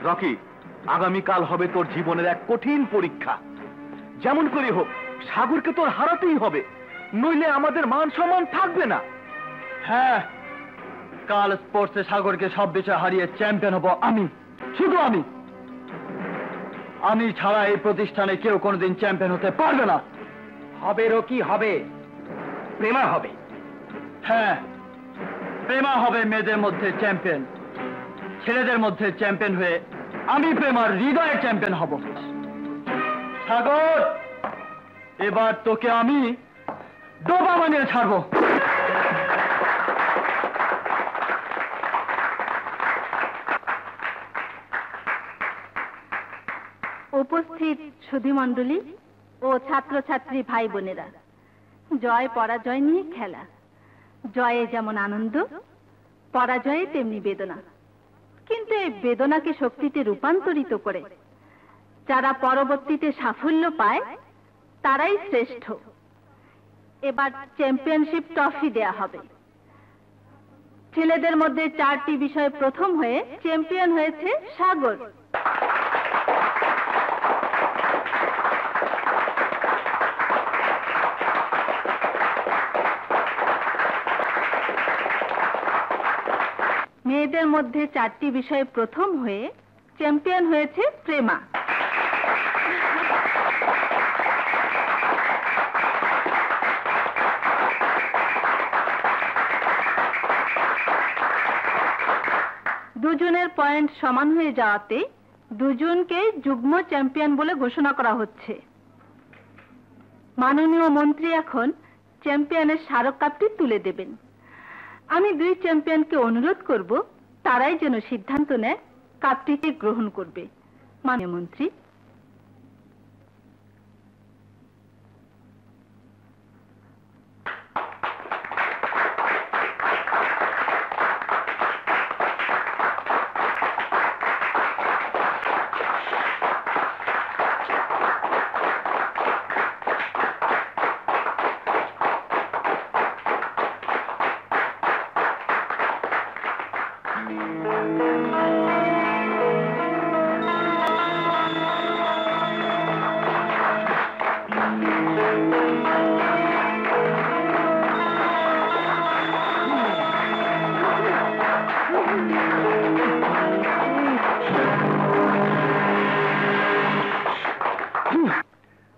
Rocky, আগামীকাল হবে তোর জীবনের এক কঠিন পরীক্ষা। যেমন করে হোক সাগরকে তোর হারাতেই হবে, নইলে আমাদের মান সম্মান থাকবে না। হ্যাঁ, কাল স্পোর্টসে সাগরকে সব বিষয়ে হারিয়ে চ্যাম্পিয়ন হব আমি, শুধু আমি। আমি ছাড়া এই প্রতিষ্ঠানে কেউ কোনোদিন চ্যাম্পিয়ন হতে পারবে না। হবে রকি, হবে। প্রেমা হবে। হ্যাঁ, প্রেমা হবে মেয়েদের মধ্যে চ্যাম্পিয়ন, ছেলেদের মধ্যে চ্যাম্পিয়ন হয়ে আমি প্রেমার হৃদয়ের চ্যাম্পিয়ন হব। সাগর, এবার তোকে আমি ডোবা বানিয়ে ছাড়বো। উপস্থিত সুধীমণ্ডলী ও ছাত্রছাত্রী ভাই বোনেরা, জয় পরাজয় নিয়ে খেলা। জয়ে যেমন আনন্দ, পরাজয়ে তেমনি বেদনা। কিন্তু এই বেদনাকে শক্তিতে রূপান্তরিত করে যারা পরবর্তীতে সাফল্য পায় তারাই শ্রেষ্ঠ। এবার চ্যাম্পিয়নশিপ ট্রফি দেয়া হবে। ছেলেদের মধ্যে 4টি বিষয়ে প্রথম হয়ে চ্যাম্পিয়ন হয়েছে সাগর। মেয়েদের মধ্যে 4টি বিষয়ে প্রথম হয়ে চ্যাম্পিয়ন হয়েছে প্রেমা। দুজনের পয়েন্ট সমান হয়ে যাওয়াতে দুজনকে যুগ্ম চ্যাম্পিয়ন বলে ঘোষণা করা হচ্ছে। মাননীয় মন্ত্রী এখন চ্যাম্পিয়নের স্মারক কাপটি তুলে দেবেন। আমি 2 চ্যাম্পিয়নকে অনুরোধ করব তারাই যেন সিদ্ধান্ত নেয় কাপটিকে গ্রহণ করবে। মাননীয় মন্ত্রী।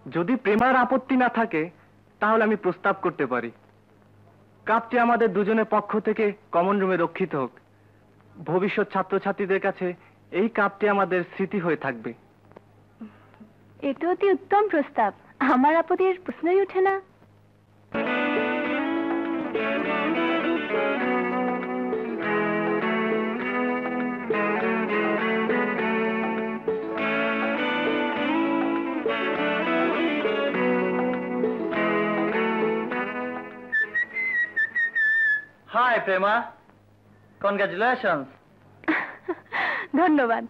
যদি প্রেমার আপত্তি না থাকে তাহলে আমি প্রস্তাব করতে পারি। কাপটি আমাদের দুজনের পক্ষ থেকে কমন রুমে রক্ষিত হোক। ভবিষ্যৎ ছাত্রছাত্রীদের কাছে এই কাপটি আমাদের স্মৃতি হয়ে থাকবে। এটা অতি উত্তম প্রস্তাব, আমার আপত্তির প্রশ্নই ওঠে না। Hi Prema, congratulations. ধন্যবাদ।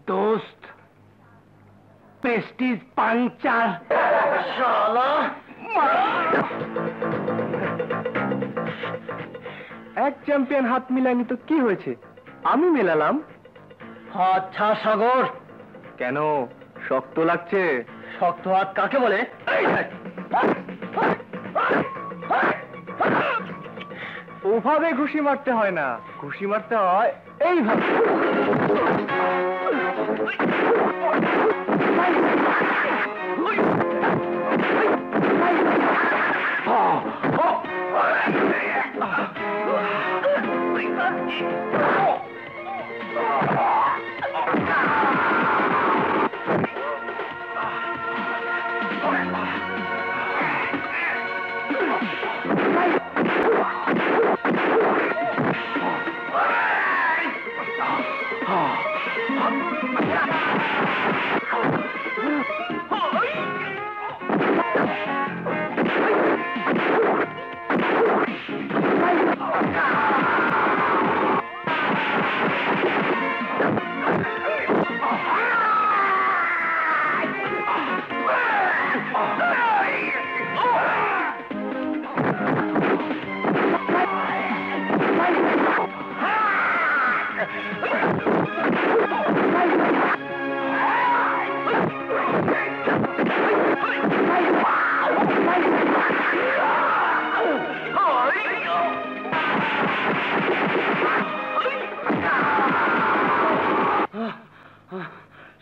দোস্ত, প্রেস্টিজ পাংচার। শালা এক চ্যাম্পিয়ন হাত মিলায়নি তো কি হয়েছে, আমি মেলালাম। আচ্ছা সাগর, কেন শক্ত লাগছে? শক্ত হাত কাকে বলে? ওভাবে ঘুষি মারতে হয় না, ঘুষি মারতে হয় এইভাবে।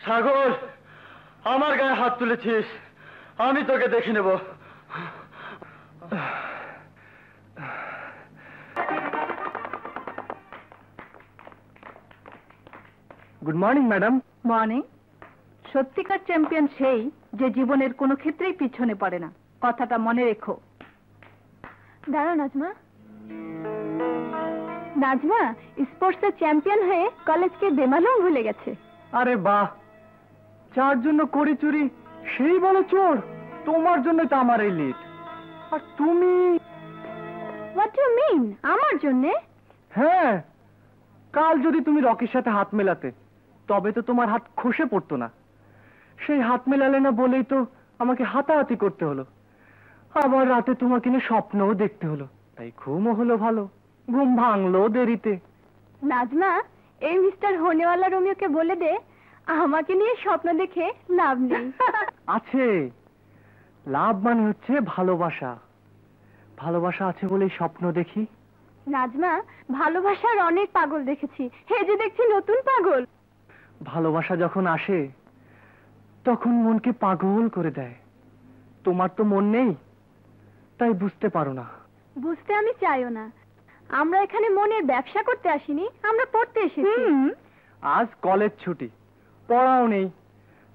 সাগর, আমার গায়ে হাত তুলেছিস, আমি তোকে দেখে নেব। Good morning madam. মর্নিং। সত্যিকার চ্যাম্পিয়ন সেই যে জীবনের কোনো ক্ষেত্রেই পিছনে পড়ে না, কথাটা মনে রেখো। দাঁড়াও নাজমা। নাজমা স্পোর্টসের চ্যাম্পিয়ন হয়ে কলেজকে বেমালুম ভুলে গেছে। আরে বাহ, যার জন্য করি চুরি সেই বলে চোর। তোমার জন্য তো আমার এই লিড। আর তুমি? হোয়াট ইউ মিন আমার জন্যে? হ্যাঁ, কাল যদি তুমি রকির সাথে হাত মেলাতে তবে তো তোমার হাত খসে পড়তো না। সেই হাত মেলালে না বলেই তো আমাকে হাতাহাতি করতে হলো। আবার রাতে তোমাকে নিয়ে স্বপ্নও দেখতে হলো, তাই ঘুমও হলো ভালো, ঘুম ভাঙলো দেরিতে। নাজমা, এই মিস্টার হোনেওয়ালা রোমিওকে বলে দে আমাকে নিয়ে স্বপ্ন দেখে লাভ নেই। আছে, লাভ মানে হচ্ছে ভালোবাসা। ভালোবাসা আছে বলেই স্বপ্ন দেখি। নাজমা, ভালোবাসার অনেক পাগল দেখেছি, হে যে দেখছি নতুন পাগল। ভালোবাসা যখন আসে তখন মনকে পাগল করে দেয়। তোমার তো মন নেই, তাই বুঝতে পারো না। বুঝতে আমি চাইও না। আমরা এখানে মনের ব্যবসা করতে আসিনি, আমরা পড়তে এসেছি। আজ কলেজ ছুটি, পড়াও নেই,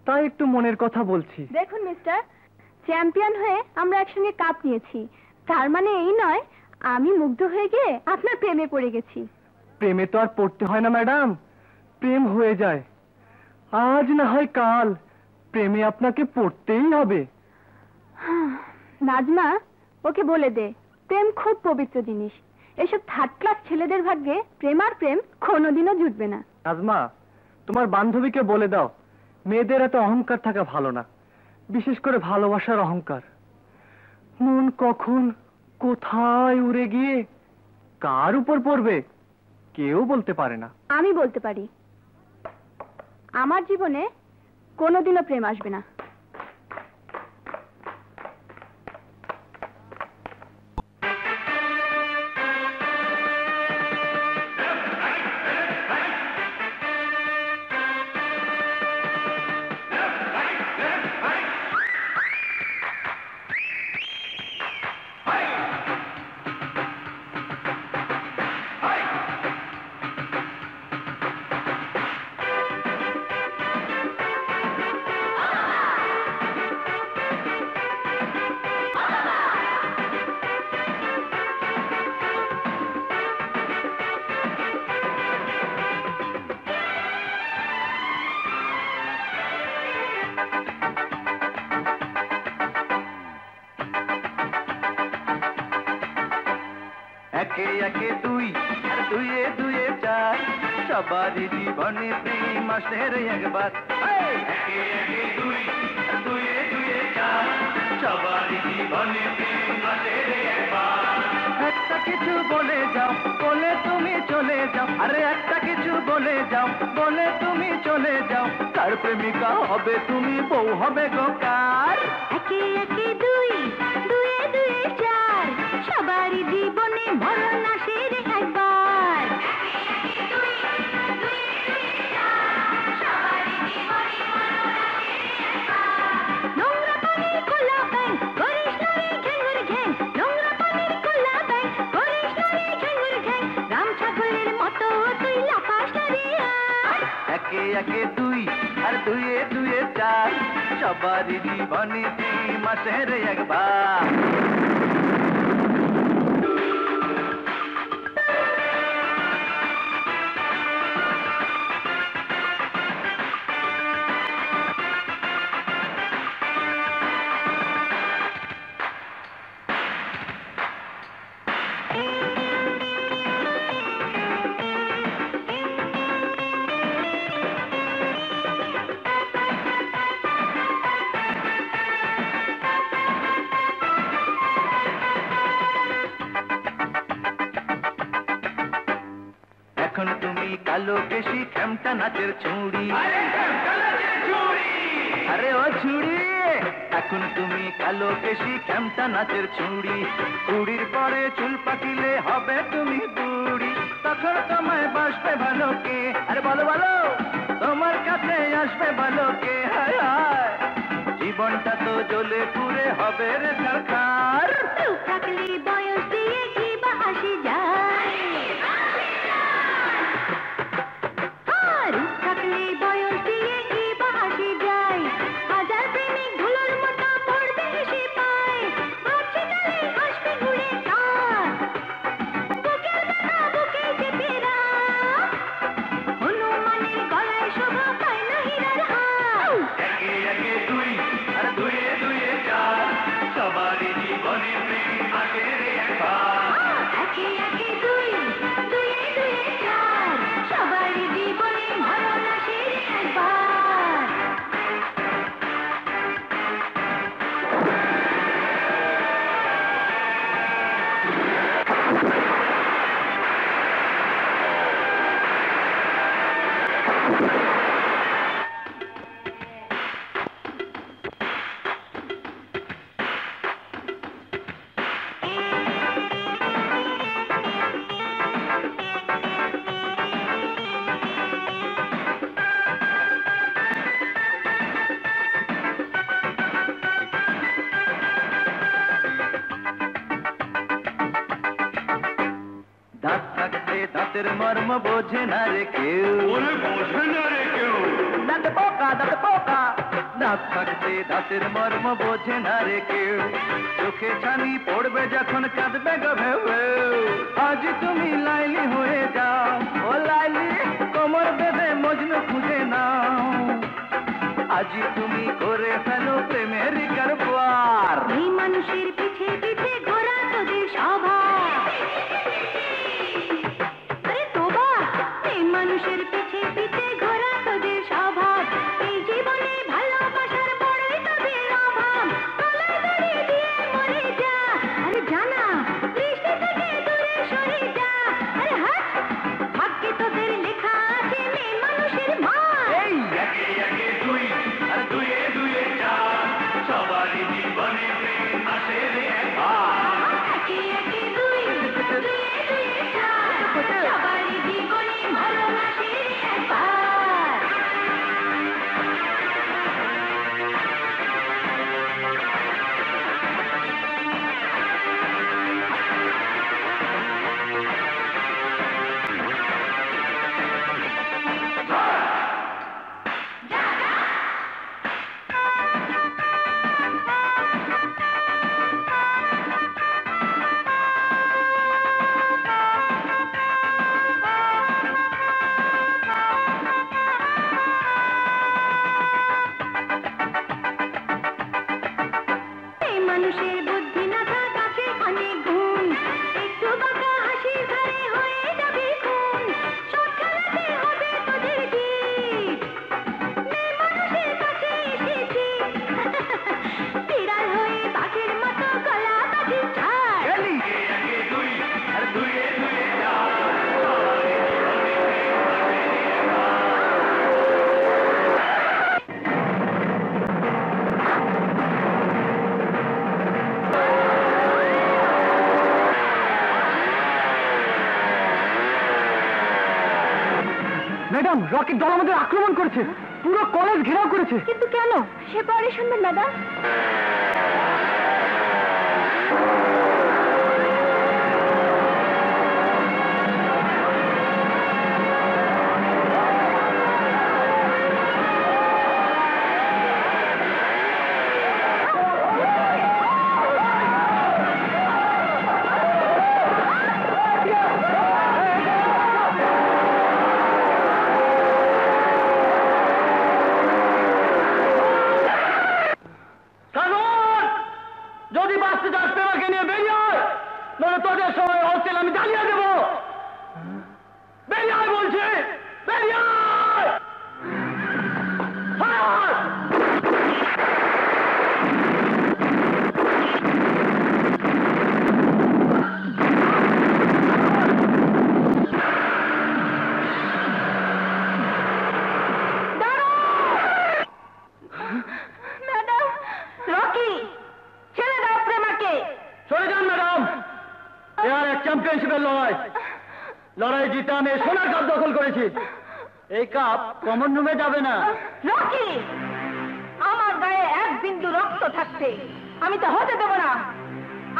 তাই একটু মনের কথা বলছি। দেখুন মিস্টার, চ্যাম্পিয়ন হয়ে আমরা একসঙ্গে কাপ নিয়েছি, তার মানে এই নয় আমি মুগ্ধ হয়ে গিয়ে আপনার প্রেমে পড়ে গেছি। প্রেমে তো আর পড়তে হয় না ম্যাডাম, প্রেম হয়ে যায়। আজ না হয় কাল প্রেমে আপনাকে পড়তেই হবে। নাজমা, ওকে বলে দে প্রেম খুব পবিত্র জিনিস। এসব থার্ড ক্লাস ছেলেদের ভাগ্যে প্রেম আর প্রেম কোনোদিনও জুটবে না। নাজমা, তোমার বান্ধবীকে বলে দাও মেয়েদের এত অহংকার থাকা ভালো না, বিশেষ করে ভালোবাসার অহংকার। মন কখন কোথায় উড়ে গিয়ে কার উপর পড়বে কেউ বলতে পারে না। আমি বলতে পারি, আমার জীবনে কোনোদিনও প্রেম আসবে না। একে একে দুই আর দুয়ে দুয়ে চার সবারই জীবনে প্রেম আসে রে একবার একে একে দুই আর দুয়ে দুয়ে চার সবারই জীবনে প্রেম আসে রে একবার একটা কিছু বলে যাও বলে তুমি চলে যাও আরে একটা কিছু বলে যাও বলে তুমি চলে যাও কার প্রেমিকা হবে তুমি বউ হবে গো কার একে একে দুই দুয়ে দুয়ে চার সবারই জীবনে মরণ আসে রে একবার নোংরা পানির খোলা ব্যাংক করিস না রে ঘ্যাঙ্গুর ঘ্যাং নোংরা পানির খোলা ব্যাংক করিস না রে ঘ্যাঙ্গুর ঘ্যাং রাম ছাগলের মতো তুই লাফাস না রে আর একে একে দুই আর দুয়ে দুয়ে চার সবারই জীবনে প্রেম আসে রে একবার এখন তুমি কালো কেশি খেমটা নাচের ছুড়ি আরে ও ছুড়ি এখন তুমি কালো কেশি খেমটা নাচের ছুড়ি কুড়ির পরে চুল পাকিলে হবে তুমি বুড়ি তখন তোমায় বাসবে ভালো কে আরে বলো বলো তোমার কাছে আসবে ভালো কে হায় হায় জীবনটা তো জ্বলে পুড়ে হবে রে সরকার চুপ থাকলে বয়স দিয়ে কি বা হাসি যায় থাকলে বয়স দিয়ে কি বা হাসি যায় হাজার প্রেমিক ধুলোর মতো পড়বে হেসে পায় ভাবছে কালে হাসবে ঘুরে কার বুকের ব্যথা বুকে চেপে রাখ হনুমানের গলায় শোভা পায় না হীরার হার একে একে দুই আর দুয়ে দুয়ে চার সবারই জীবনে প্রেম আসে রে একবার একে একে দুই দুয়ে দুয়ে চার সবারই জীবনে মরণ আসে রে একবার দাঁত থাকতে দাঁতের মর্ম বোঝে না রে কেউ বোঝে না রে কেউ দাঁত পোকা দাঁত থাকতে দাঁতের মর্ম বোঝে না রে কেউ চোখে ছানি পড়বে যখন কাঁদবে গো ভেউ আজ তুমি লাইলি হয়ে যাও ও লাইলি কোমর বেঁধে মজনু খুঁজে নাও আজি তুমি করে ফেলো প্রেমের কারবার এই মানুষের পিছে পিছে ঘোরা তোদের স্বভাব আরে তোবা এই মানুষের পিছে পিছে ঘোরা তোদের স্বভাব এই জীবনে ভালোবাসার পড়ে তোদের অভাব গলায় দড়ি দিয়ে মরে যা আরে জানা দৃষ্টি থেকে দূরে সরে যা আরে হাট ভাগ্যে তোদের লেখা আছে মেয়ে মানুষের মা এই একে একে দুই আর দুয়ে দুয়ে চার সবারই জীবনে প্রেম আসে রে রকির দল আমাদের আক্রমণ করেছে, পুরো কলেজ ঘেরাও করেছে। কিন্তু কেন? সে পরে শুনবেন ম্যাডাম। যদি বাঁচতে চাস পেমাকে নিয়ে বেরিয়ে আয়, নইলে তোদের সময় হোস্টেল আমি জ্বালিয়ে দেবো। বেরিয়ে আয় বলছি, বেরিয়ে আয়। ম্যাডাম, রকি ছেড়ে দাও প্রেমাকে। চলে যান ম্যাডাম, এর এক চ্যাম্পিয়নশিপের লড়াই জিতে আমি সোনার কাপ দখল করেছি। এই কাপ কমন রুমে যাবে না। রকি, আমার গায়ে এক বিন্দু রক্ত থাকতে আমি তো হতে দেব না।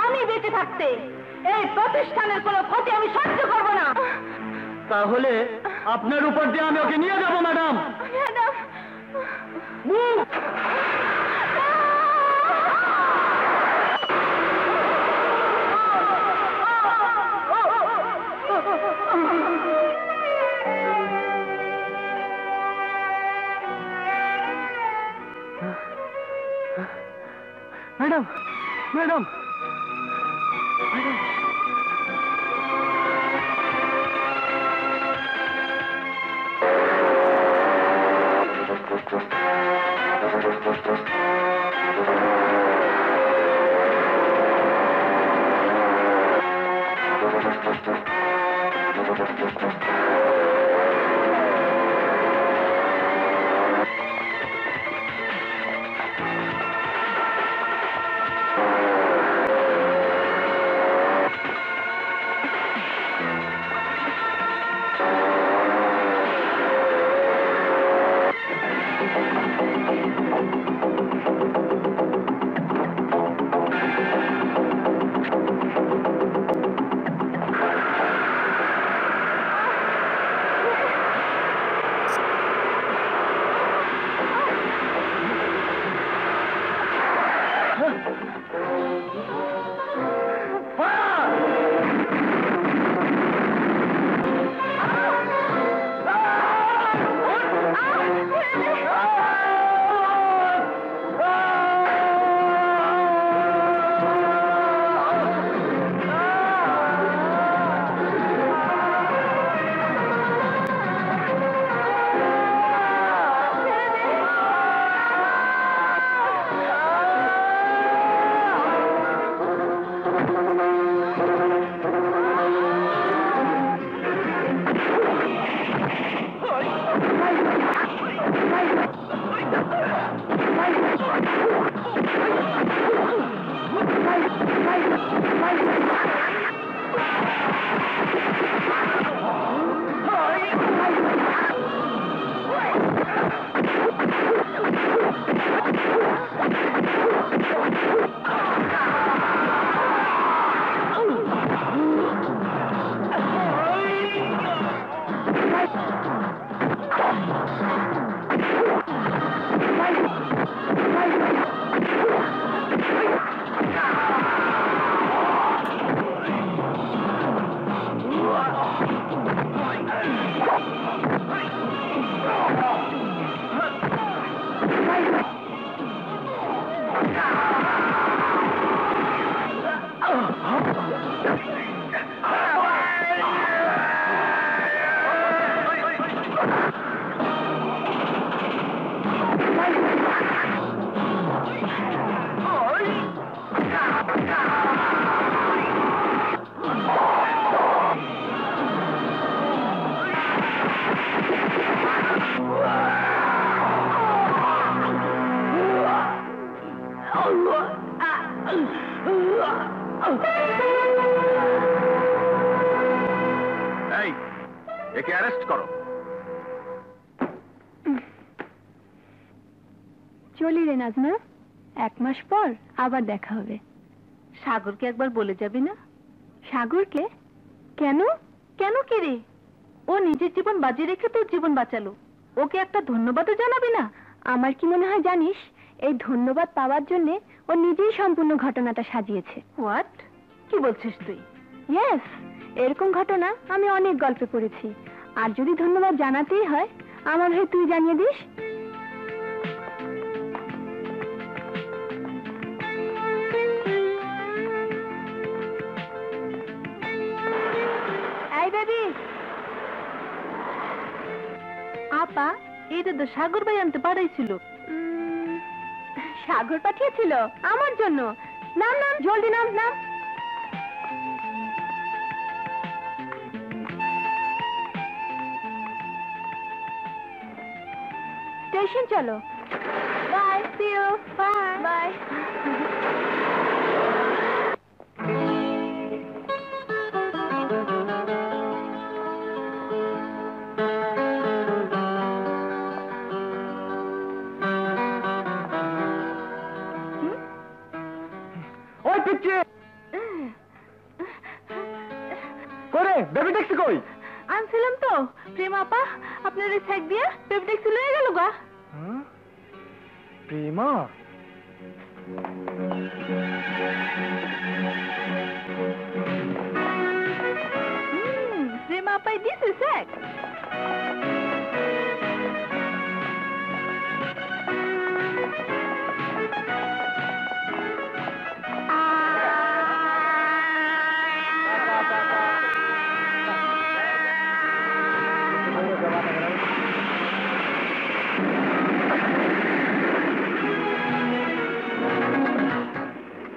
আমি বেঁচে থাকতে এই প্রতিষ্ঠানের কোনো ক্ষতি আমি সহ্য করব না। তাহলে আপনার উপর দিয়ে আমি ওকে নিয়ে যাব ম্যাডাম। ম্যাডাম, ম্যাডাম, ম্যাডাম, এই, একে অ্যারেস্ট করো। চলি রে নাজমা, 1 মাস পর আবার দেখা হবে। সাগরকে একবার বলে যাবি না? সাগরকে? কেন? কেন কি রে? ও নিজের জীবন বাজি রেখে তোর জীবন বাঁচালো, ওকে একটা ধন্যবাদও জানাবি না? আমার কি মনে হয় জানিস, এই ধন্যবাদ পাওয়ার জন্য ও নিজেই সম্পূর্ণ ঘটনাটা সাজিয়েছে। হোয়াট? কি বলছিস তুই? ইয়েস, এরকম ঘটনা আমি অনেক গল্পে পড়েছি। আর যদি ধন্যবাদ জানাতেই হয়, আমার হয়ে তুই জানিয়ে দিস। এই বেবি, আপা এইটা তো সাগর ভাই আনতে পাঠাইছিল। সাগর পাঠিয়েছিল আমার জন্য? নাম নাম, জলদি নাম নাম। স্টেশন চলো। Bye, see you. Bye bye. ওই পিচ্চি করে বেবি ট্যাক্সি কই? আনছিলাম তো প্রেম আপা, আপনার এই সাইড দিয়ে বেবি ট্যাক্সি লয়ে গেল গা। প্রেমা? প্রেম আপাই দিছে স্যার।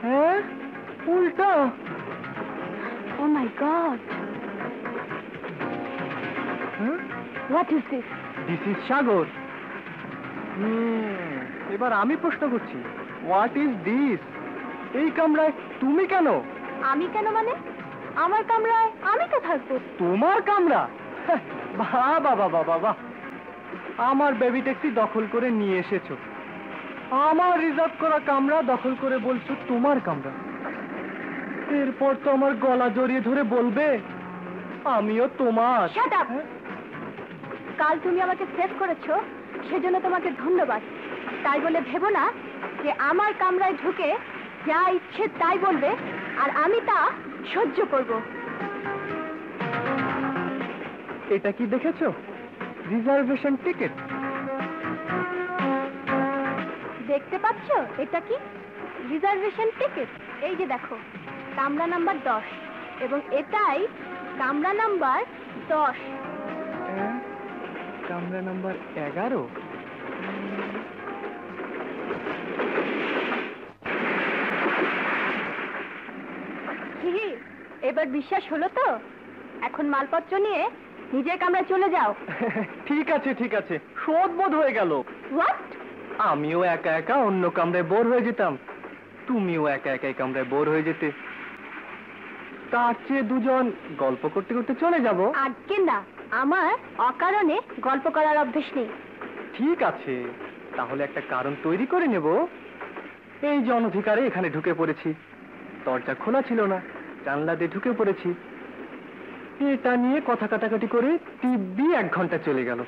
হ্যাঁ, উল্টা। Oh my god, what is this? This is Sagar. এবার আমি প্রশ্ন করছি, হোয়াট ইজ দিস? এই কামরায় তুমি কেন? আমি কেন মানে? আমার কামরায় আমি তো থাকবো। তোমার কামরা? বাবা বাবা বাবা, আমার বেবি ট্যাক্সি দখল করে নিয়ে এসেছো, আমার রিজার্ভ করা কামরা দখল করে বলছো তোমার কামরা। এরপর তো আমার গলা জড়িয়ে ধরে বলবে আমিও তোমার। Shut up. কাল তুমি আমাকে সেভ করেছো, সেজন্য তোমাকে ধন্যবাদ। তাই বলে ভেবো না যে আমার কামরায় ঢুকে যা ইচ্ছে তাই বলবে আর আমি তা সহ্য করব। এটা কি দেখেছো? Reservation ticket. দেখতে পাচ্ছ এটা কি? Reservation ticket. এই যে দেখো, কামরা নাম্বার 10 এবং এটাই কামরা নাম্বার 10। কামরা নাম্বার 11। এবার বিশ্বাস হলো তো? এখন মালপত্র নিয়ে নিজের কামরায় চলে যাও। ঠিক আছে ঠিক আছে, শোধবোধ হয়ে গেল। হোয়াট? আমিও একা একা অন্য কামরায় বোর হয়ে যেতাম, তুমিও একা একা এই কামরায় বোর হয়ে যেতে। তার চেয়ে দুজন গল্প করতে করতে চলে যাব। আজকে না, আমার অকারণে গল্প করার অভ্যেস নেই। ঠিক আছে, তাহলে একটা কারণ তৈরি করে নেব। এই যে অনধিকারে এখানে ঢুকে পড়েছি, দরজা খোলা ছিল না, জানলা দিয়ে ঢুকে পড়েছি। এটা নিয়ে কথা কাটাকাটি করে দিব্যি 1 ঘন্টা চলে গেল।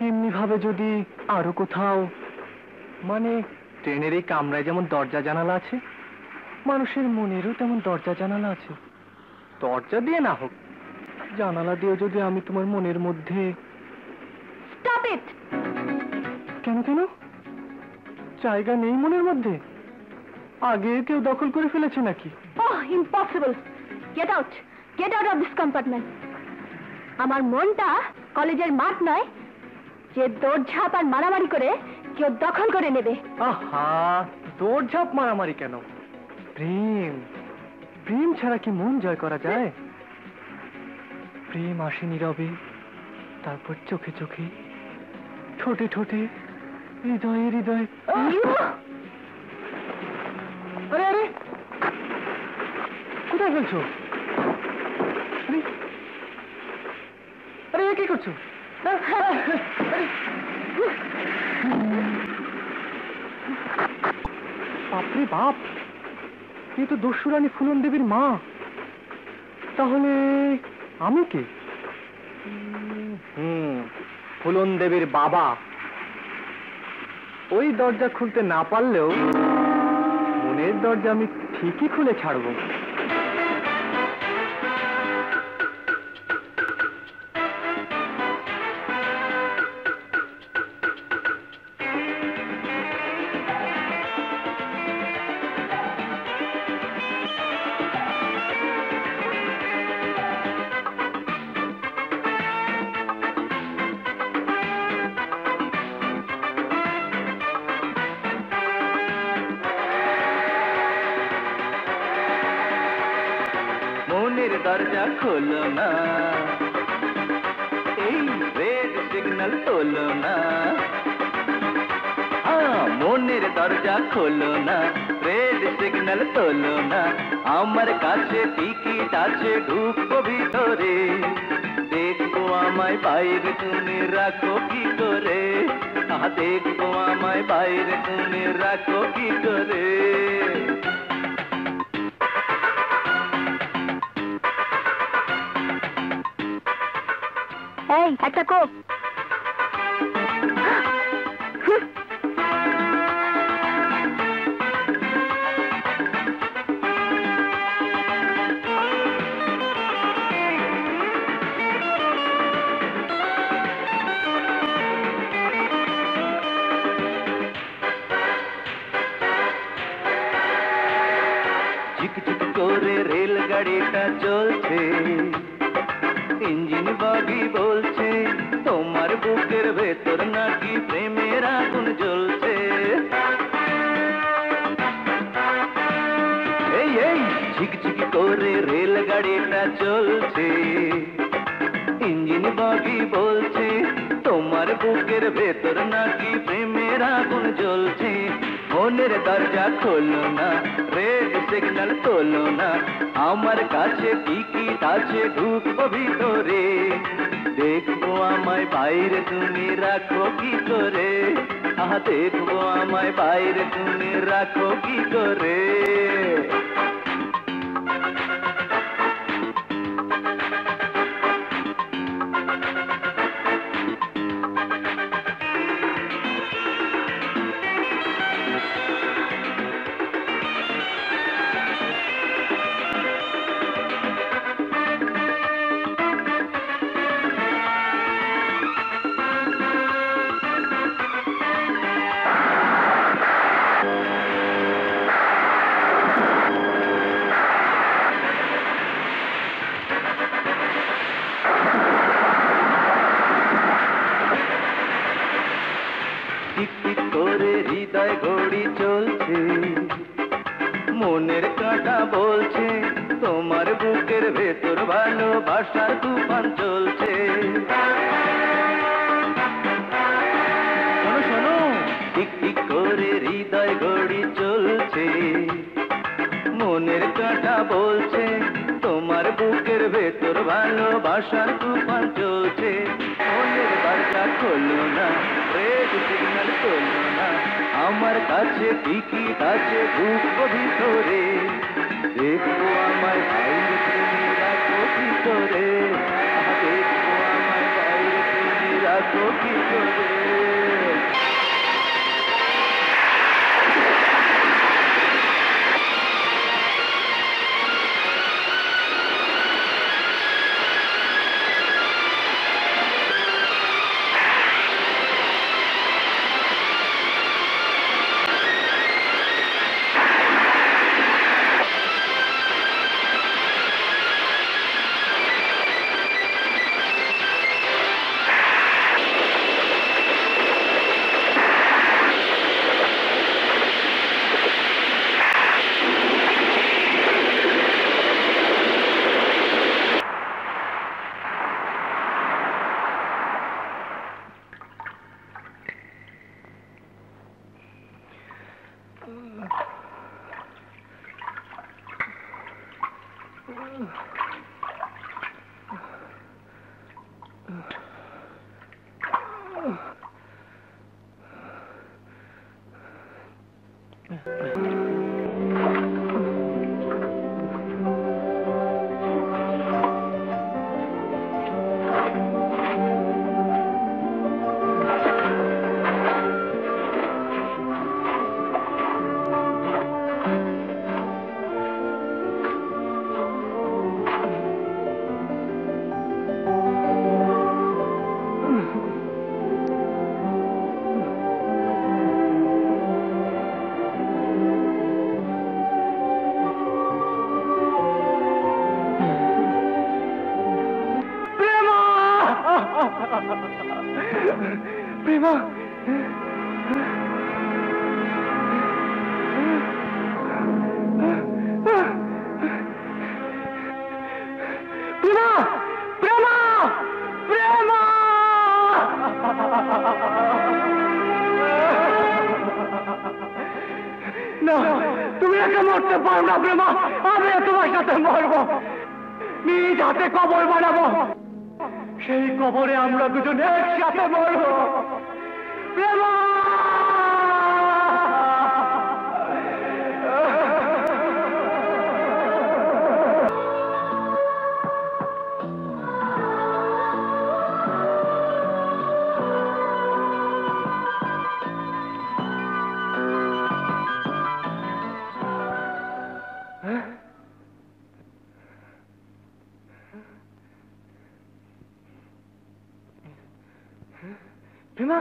এমনি ভাবে যদি আরো কোথাও, মানে ট্রেনের এই কামরায় যেমন দরজা জানালা আছে, মানুষের মনেরও তেমন দরজা জানালা আছে। দরজা দিয়ে না হোক, জানালা দিয়ে যদি আমি তোমার মনের মধ্যে। Stop it. কেন কেন? জায়গা নেই মনের মধ্যে? আগে কেউ দখল করে ফেলেছে নাকি? Oh, impossible. Get out, get out of this compartment. আমার মনটা কলেজের মাঠ নয় যে দৌড়ঝাঁপ আর মারামারি করে কেউ দখল করে নেবে। আহা, দৌড়ঝাঁপ মারামারি কেন? প্রেম, প্রেম ছাড়া কি মন জয় করা যায়? প্রেম আসে নীরবে, তারপর চোখে চোখে, ঠোঁটে ঠোঁটে, হৃদয়ে হৃদয়ে। আরে আরে, কোথায় ফেলছো? আরে আরে, কি করছো? বাপরে বাপ, তুই তো দস্যুরানী ফুলন দেবীর মা। তাহলে আমি কে? ফুলন দেবীর বাবা। ওই দরজা খুলতে না পারলেও মনের দরজা আমি ঠিকই খুলে ছাড়বো। মনের দরজা খোলো না, এই রেড সিগন্যাল তোলো না। মনের দরজা খোলো না, রেড সিগন্যাল তোলো না। আমার কাছে টিকিট আছে, ঢুকবো ভিতরে। দেখবো আমায় বাইরে, তুমি রাখো কি করে? দেখবো আমায় বাইরে, তুমি রাখো কি করে? এই একটা কোপ। ঝিকঝিক করে রেলগাড়িটা চলছে, ইঞ্জিন বাগি বলছে, তোমার বুকের ভেতর নাকি প্রেমের আগুন জ্বলছে। এই এই ঝিকঝিক করে রেলগাড়িটা চলছে, ইঞ্জিন বাগি বলছে, তোমার বুকের ভেতর নাকি প্রেমের আগুন জ্বলছে। মনের দরজা খোলো না, রেড সিগন্যাল তোলো না। আমার কাছে টিকিট আছে, ঢুকবো ভিতরে। দেখবো আমায় বাইরে, তুমি রাখো কি করে? দেখবো আমায় বাইরে, তুমি রাখো কি করে? টিকটিক করে হৃদয় ঘড়ি চলছে, মনের কাঁটা বলছে, তোমার বুকের ভেতর ভালোবাসার তুফান চলছে। শোনো শোনো, টিকটিক করে হৃদয় ঘড়ি চলছে, মনের কাঁটা বলছে, তোমার বুকের ভেতর ভালোবাসার তুফান চলছে। মনের দরজা খোলো না, রেড সিগন্যাল তোলো না। আমার কাছে টিকিট আছে, ঢুকবো ভিতরে। দেখবো আমায় বাইরে, তুমি রাখো কি করে? দেখবো আমায় বাইরে, তুমি রাখো কি করে? না, তুমি একা মরতে পারো না প্রেমা, আমি তোমার সাথে মরবো, নিজ হাতে কবর বানাবো, সেই কবরে আমরা দুজনে একসাথে মরবো প্রেমা। প্রেমা,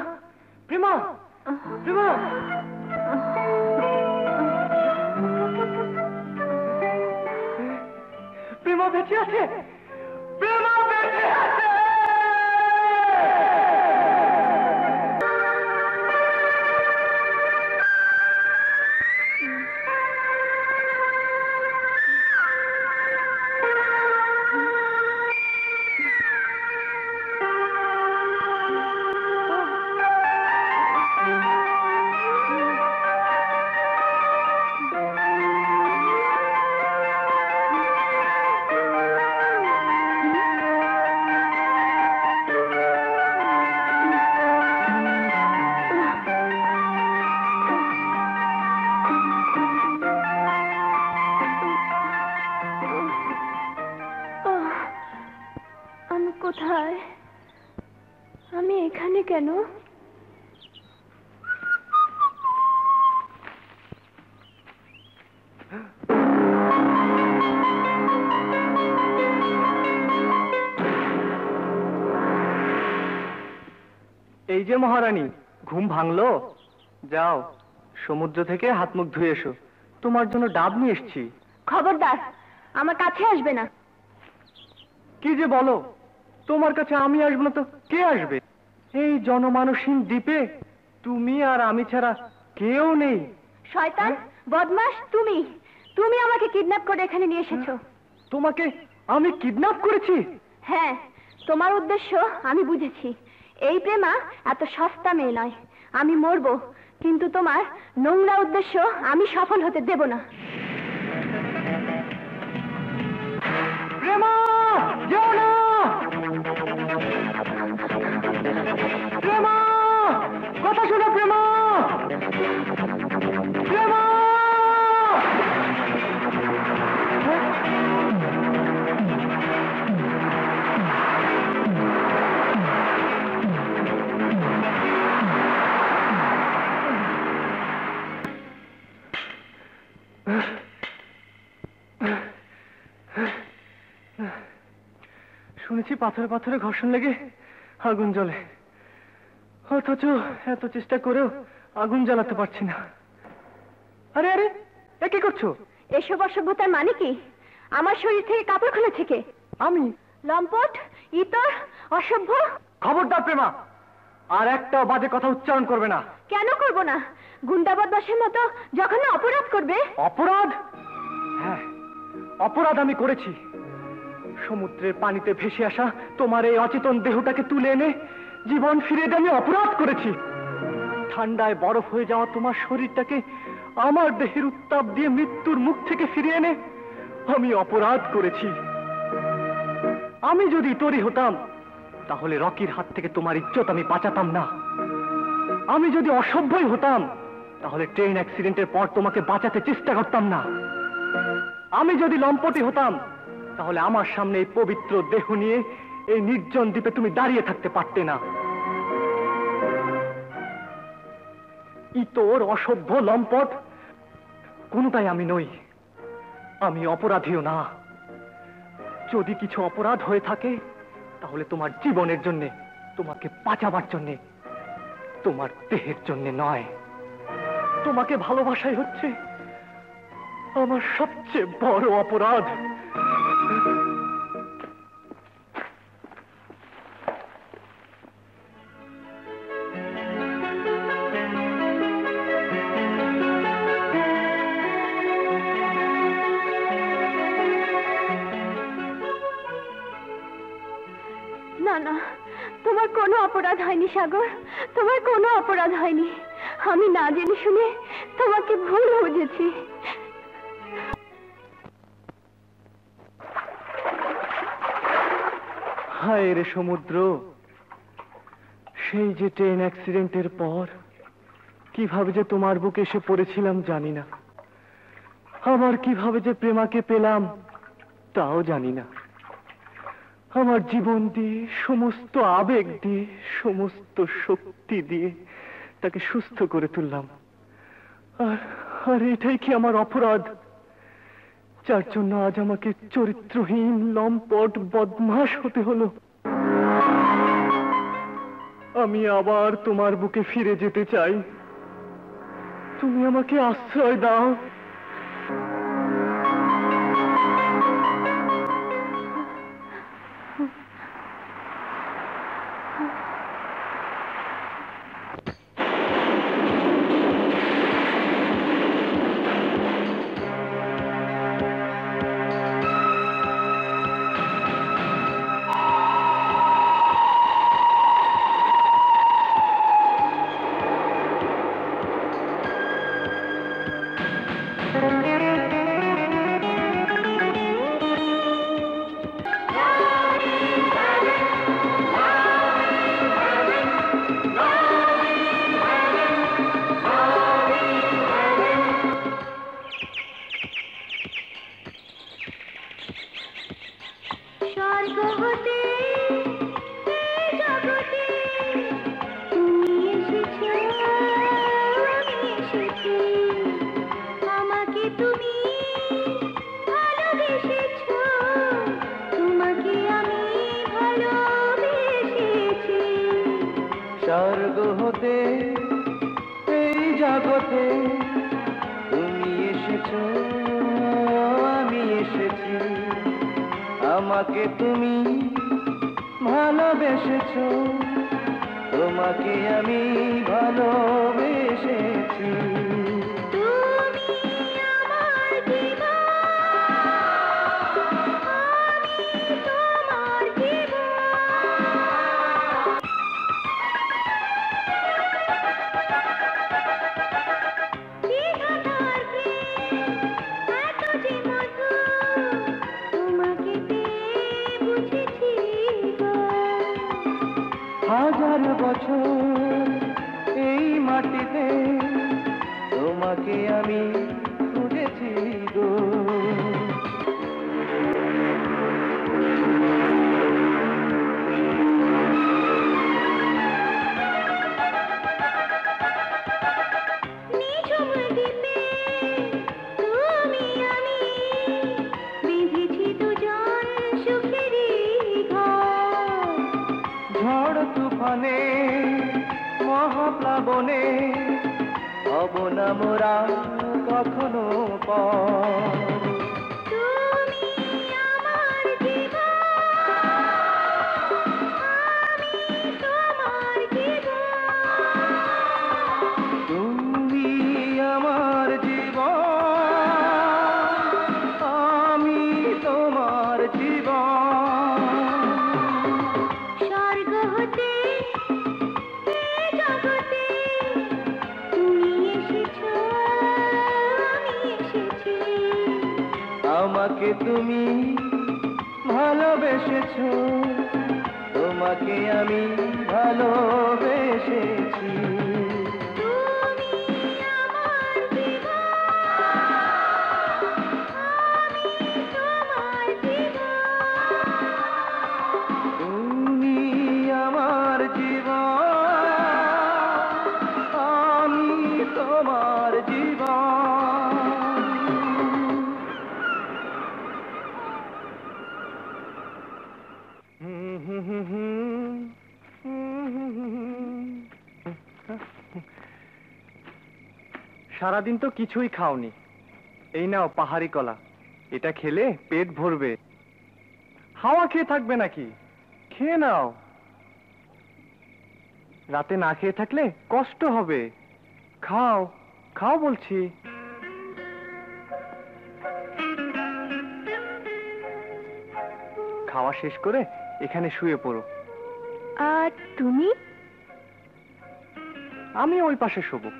প্রেমা, প্রেমা, প্রেমা বেঁচে আছে, প্রেমা বেঁচে আছে। কোথায়? আমি এখানে কেন? এই যে মহারানী, ঘুম ভাঙলো? যাও সমুদ্র থেকে হাত মুখ ধুয়ে এসো, তোমার জন্য ডাব নিয়ে এসছি। খবরদার, আমার কাছে আসবে না। কি যে বলো, তোমার কাছে আমি আসবো না তো কে আসবে? এই জনমানসহীন দ্বীপে তুমি আর আমি ছাড়া কেউ নেই। শয়তান, বদমাশ, তুমি তুমি আমাকে কিডন্যাপ করে এখানে নিয়ে এসেছো। তোমাকে আমি কিডন্যাপ করেছি? হ্যাঁ, তোমার উদ্দেশ্য আমি বুঝেছি। এই প্রেমা এত সস্তা মেয়ে নয়। আমি মরবো, কিন্তু তোমার নোংরা উদ্দেশ্য আমি সফল হতে দেব না। প্রেমা, যেও না! প্রেমা, কথা শোনো প্রেমা! প্রেমা! শুনেছি পাথরে পাথরে ঘর্ষণ লেগে আগুন জ্বলে, অথচ এত চেষ্টা করেও আগুন জ্বালাতে পারছি না। আরে আরে, এ কি করছো? এসব অসভ্যতার মানে কি? আমার শরীর থেকে কাপড় খুলে থেকে? আমি? লম্পট, ইতর, অসভ্য! খবরদার প্রেমা, আর একটা বাজে কথা উচ্চারণ করবে না। কেন করব না? গুন্ডা বদমাশের মতো যখন অপরাধ করবে। অপরাধ? হ্যাঁ, অপরাধ আমি করেছি। সমুদ্রের পানিতে ভেসে আসা তোমার এই অচেতন দেহটাকে তুলে এনে জীবন ফিরে দিয়ে আমি অপরাধ করেছি। ঠান্ডায় বরফ হয়ে যাওয়া তোমার শরীরটাকে আমার দেহের উত্তাপ দিয়ে মৃত্যুর মুখ থেকে ফিরিয়ে এনে আমি অপরাধ করেছি। আমি যদি তৈরি হতাম তাহলে রকির হাত থেকে তোমার ইজ্জত আমি বাঁচাতাম না। আমি যদি অসভ্যই হতাম তাহলে ট্রেন অ্যাক্সিডেন্টের পর তোমাকে বাঁচাতে চেষ্টা করতাম না। আমি যদি লম্পটই হতাম তাহলে আমার সামনে এই পবিত্র দেহ নিয়ে এই নির্জন দ্বীপে তুমি দাঁড়িয়ে থাকতে পারতে না। ইতর, অসভ্য, লম্পট কোনটাই আমি নই। আমি অপরাধীও না। যদি কিছু অপরাধ হয়ে থাকে তাহলে তোমার জীবনের জন্যে, তোমাকে বাঁচাবার জন্যে, তোমার দেহের জন্যে নয়। তোমাকে ভালোবাসাই হচ্ছে আমার সবচেয়ে বড় অপরাধ। না না, তোমার কোনো অপরাধ হয়নি সাগর, তোমার কোনো অপরাধ হয়নি। আমি না জেনে শুনে তোমাকে ভুল বুঝেছি। হায় রে সমুদ্র, সেই যে ট্রেন অ্যাক্সিডেন্টের পর কিভাবে যে তোমার বুকে এসে পড়েছিলাম জানি না, আবার কিভাবে যে প্রেমাকে পেলাম তাও জানি না। আমার জীবন দিয়ে, সমস্ত আবেগ দিয়ে, সমস্ত শক্তি দিয়ে তাকে সুস্থ করে তুললাম। আর এটাই কি আমার অপরাধ, যার জন্য আজ আমাকে চরিত্রহীন, লম্পট, বদমাশ হতে হলো? আমি আবার তোমার বুকে ফিরে যেতে চাই, তুমি আমাকে আশ্রয় দাও। স্বর্গ হতে এই জগতে তুমি এসেছো, আমি এসেছি। আমাকে তুমি ভালোবেসেছো, তোমাকে আমি ভালোবেসেছি। হাজার বছর এই মাটিতে তোমাকে আমি খুঁজেছি গো। ঝড় তুফানে, মহাপ্লাবনে হব না মোরা কখনো পর। তুমি আমার জীবন, আমি তোমার জীবন। স্বর্গ হতে এই জগতে তুমি এসেছো, আমি এসেছি। আমাকে তুমি ভালোবেসেছো, তোমাকে আমি ভালোবেসেছি। তুমি আমার জীবন, আমি তোমার জীবন। সারাদিন তো কিছুই খাওনি, এই নাও পাহাড়ি কলা, এটা খেলে পেট ভরবে। হাওয়া খেয়ে থাকবে নাকি? খেয়ে নাও, রাতে না খেয়ে থাকলে কষ্ট হবে। খাও খাও বলছি। খাওয়া শেষ করে এখানে শুয়ে পড়ো। আর তুমি? আমি ওই পাশে শোবো।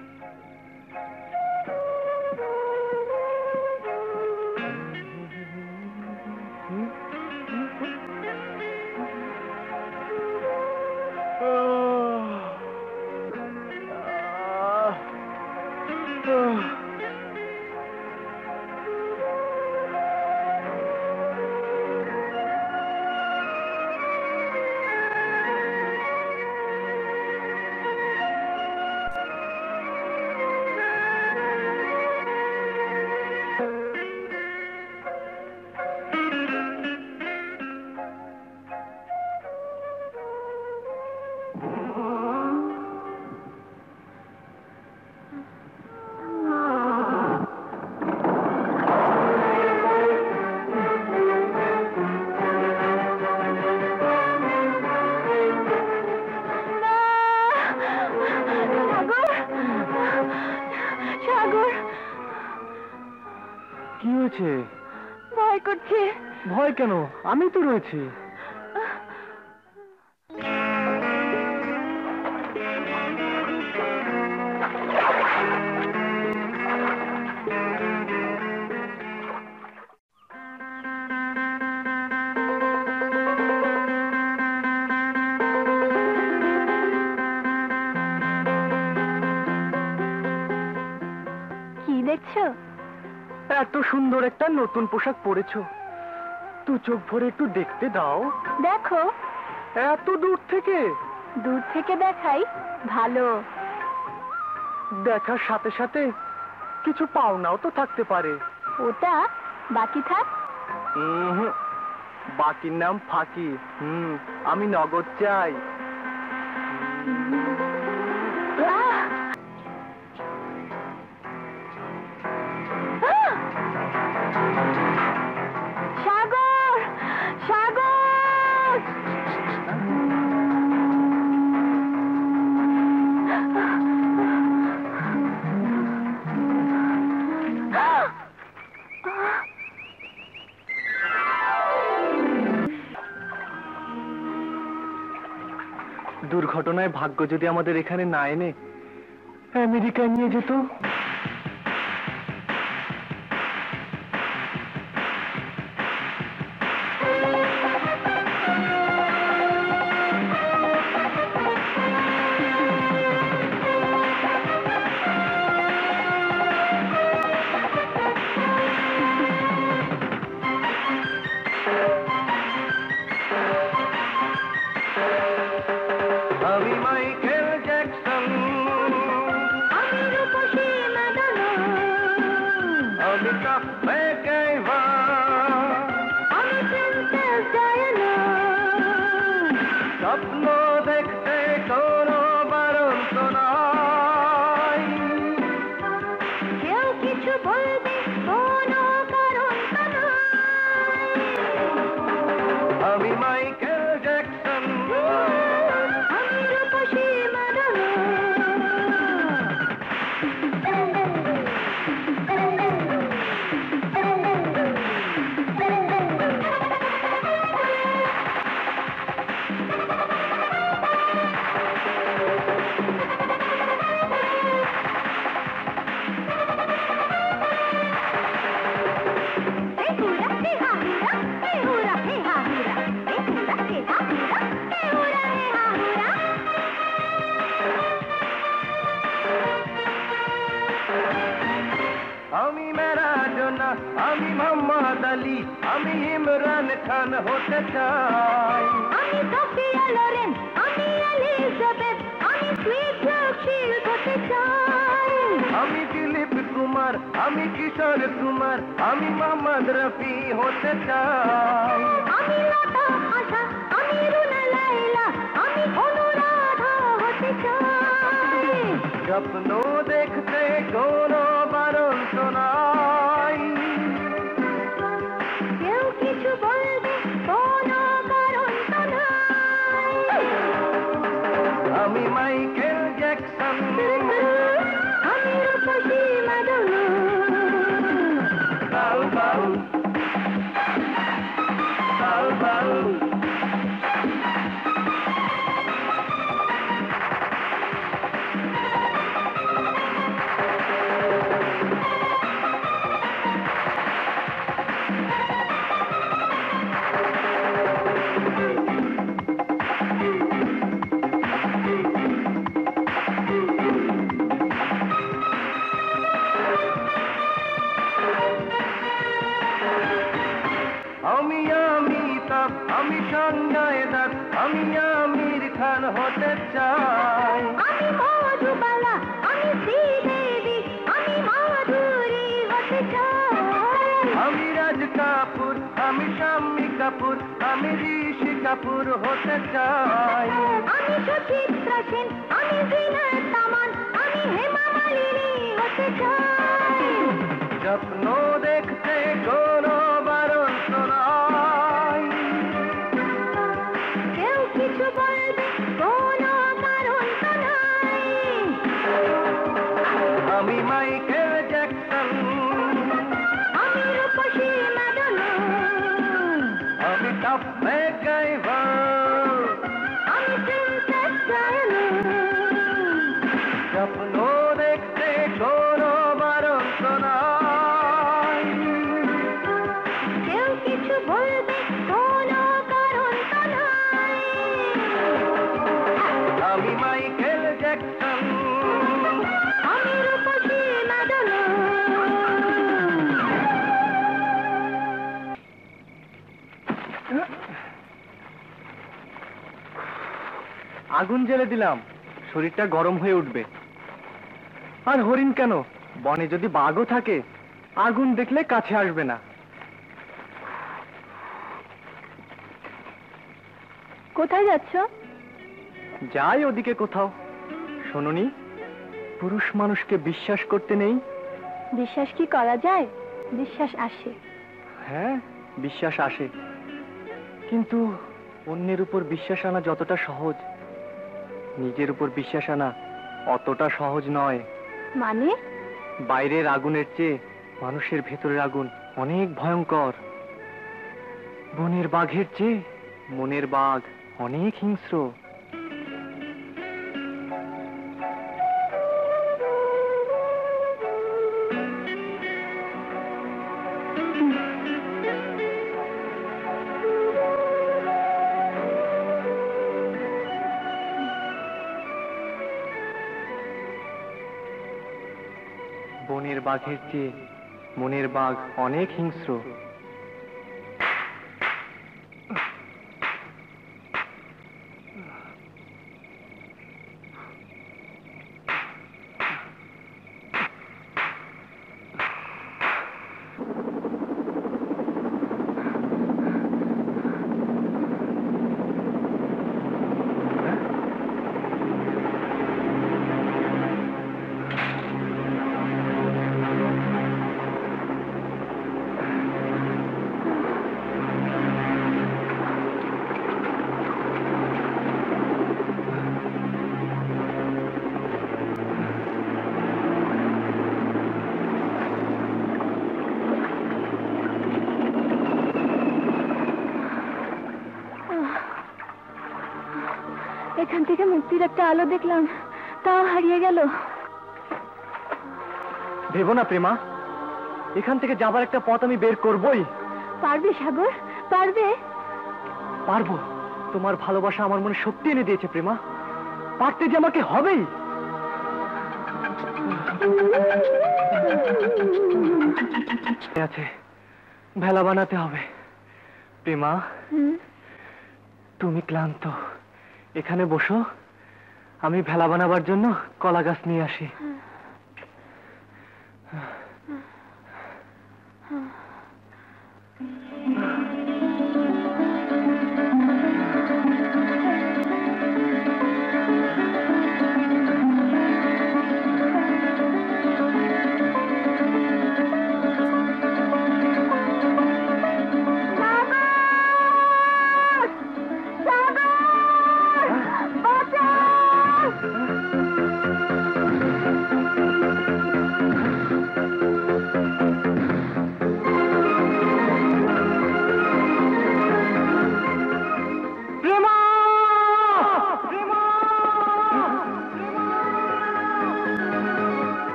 কি হয়েছে? ভয় করছে। ভয় কেন? আমি তো রয়েছি। কি দেখছো? এত সুন্দর একটা নতুন পোশাক পরেছো, তু চোখ ভরে একটু দেখতে দাও। দেখো। এত দূর থেকে? দূর থেকে দেখাই ভালো। দেখার সাথে সাথে কিছু পাওনাও তো থাকতে পারে। ওটা বাকি থাক। বাকির নাম ফাঁকি। আমি নগদ চাই। সাগর, সাগর! দুর্ঘটনায় ভাগ্য যদি আমাদের এখানে না এনে আমেরিকায় নিয়ে যেত। আমি মাইকেল জ্যাকসন, আমি রূপসী মাদানা, আমি কাফে গাইভার, আমি প্রিন্সেস ডায়ানা। স্বপ্ন দেখতে কোনো বারণ তো নাই। কেউ কিছু বলবে কোনো কারণ তো নাই। আমি মাইকেল জ্যাকসন, আমি রূপসী মাদানা। আমি ম্যারাডোনা, আমি মোহাম্মদ আলী, আমি ইমরান খান হতে চাই। আমি সোফিয়া লোরেন, আমি এলিজাবেথ, আমি সুইট জর্জিল হতে চাই। আমি দিলীপ কুমার, আমি কিশোর কুমার, আমি মোহাম্মদ রফি হতে চাই। আমি লতা আশা, আমি রুনা লাইলা, আমি অনুরাধা হতে চাই। স্বপ্ন দেখতে কোনো বারণ তো নাই। কেউ কিছু বলবে কোনো কারণ তো নাই। আমি মাইকেল জ্যাকসন, আমি রূপসী মাদনা। বাউ বাউ, বাউ বাউ। আমি আমির খান হতে চাই। আমি মধুবালা, আমি শ্রীদেবী, আমি মাধুরী হতে চাই। আমি রাজ কাপুর, আমি শাম্মী কাপুর, আমি ঋষি কাপুর হতে চাই। আমি সুচিত্রা সেন, আমি বিনয় তামান, আমি হেমা মালিনী হতে চাই। স্বপ্ন দেখতে কোনো বারণ তো নাই, কেউ কিছু বলবে কোনো কারণ তো নাই। আমি মাইকেল জ্যাকসন, আমি রূপসী ম্যাডানা, আমি টপ ম্যাকগাইভার, আমি প্রিন্সেস ডায়ানা। স্বপ্ন দেখতে কোনো বারণ তো নাই, কেউ কিছু বলবে কোনো কারণ তো নাই। আমি মাইকেল জ্যাকসন। আমি রূপসী ম্যাডানা। আগুন জ্বেলে দিলাম, শরীরটা গরম হয়ে উঠবে। আর হরিণ কেন, বনে যদি বাঘও থাকে আগুন দেখলে কাছে আসবে না। কোথায় যাচ্ছ? যাই ওদিকে কোথাও। শোনোনি, পুরুষ মানুষকে বিশ্বাস করতে নেই। বিশ্বাস কি করা যায়? বিশ্বাস আসে। হ্যাঁ, বিশ্বাস আসে, কিন্তু অন্যের উপর বিশ্বাস আনা যতটা সহজ, নিজের উপর বিশ্বাস আনা অতটা সহজ নয়। মানে? বাইরের আগুনের চেয়ে মানুষের ভেতরের আগুন অনেক ভয়ঙ্কর। বনের বাঘের চেয়ে মনের বাঘ অনেক হিংস্র। বনের বাঘের চেয়ে মনের বাঘ অনেক হিংস্র। এখান থেকে মুক্তির একটা আলো দেখলাম, তাও হারিয়ে গেল। ভেবো না প্রেমা, এখান থেকে যাবার একটা পথ আমি বের করবই। পারবে সাগর, পারবে? পারবো। তোমার ভালোবাসা আমার মনে শক্তি এনে দিয়েছে প্রেমা, পারতে যে আমাকে হবেই। আছে, ভেলা বানাতে হবে। প্রেমা, তুমি ক্লান্ত, এখানে বসো, আমি ভেলা বানাবার জন্য কলা গাছ নিয়ে আসি।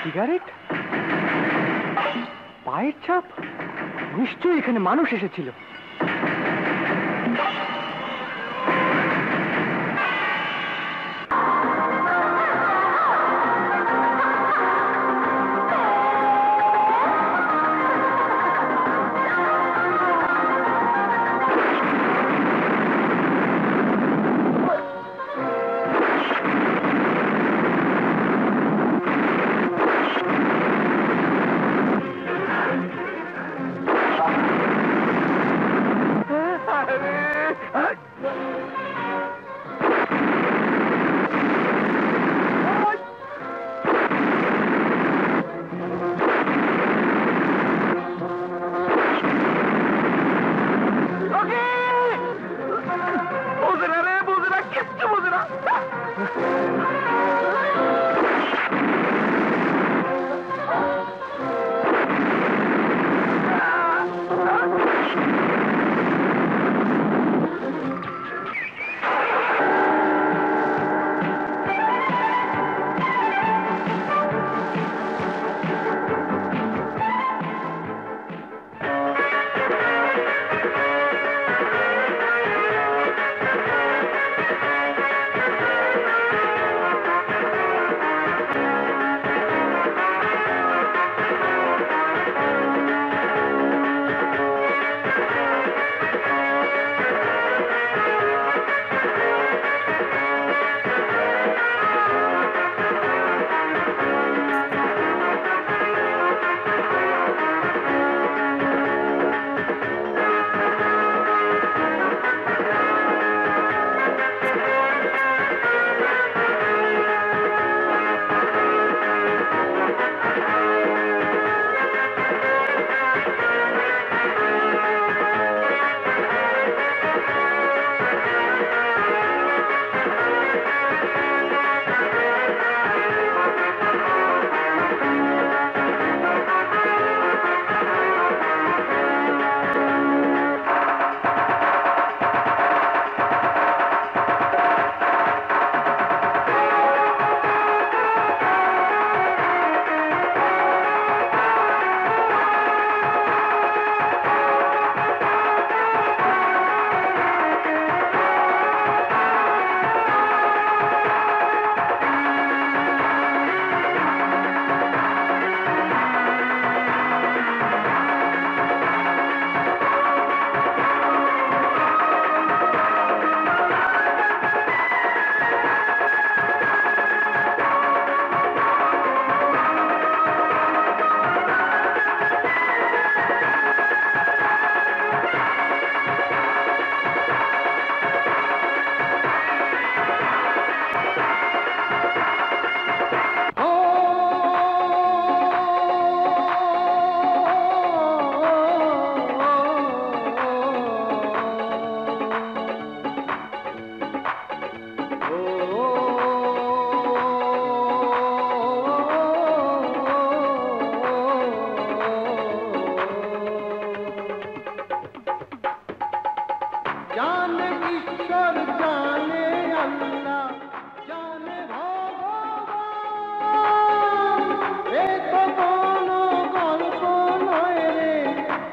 সিগারেট, পায়ের ছাপ, নিশ্চয়ই এখানে মানুষ এসেছিল।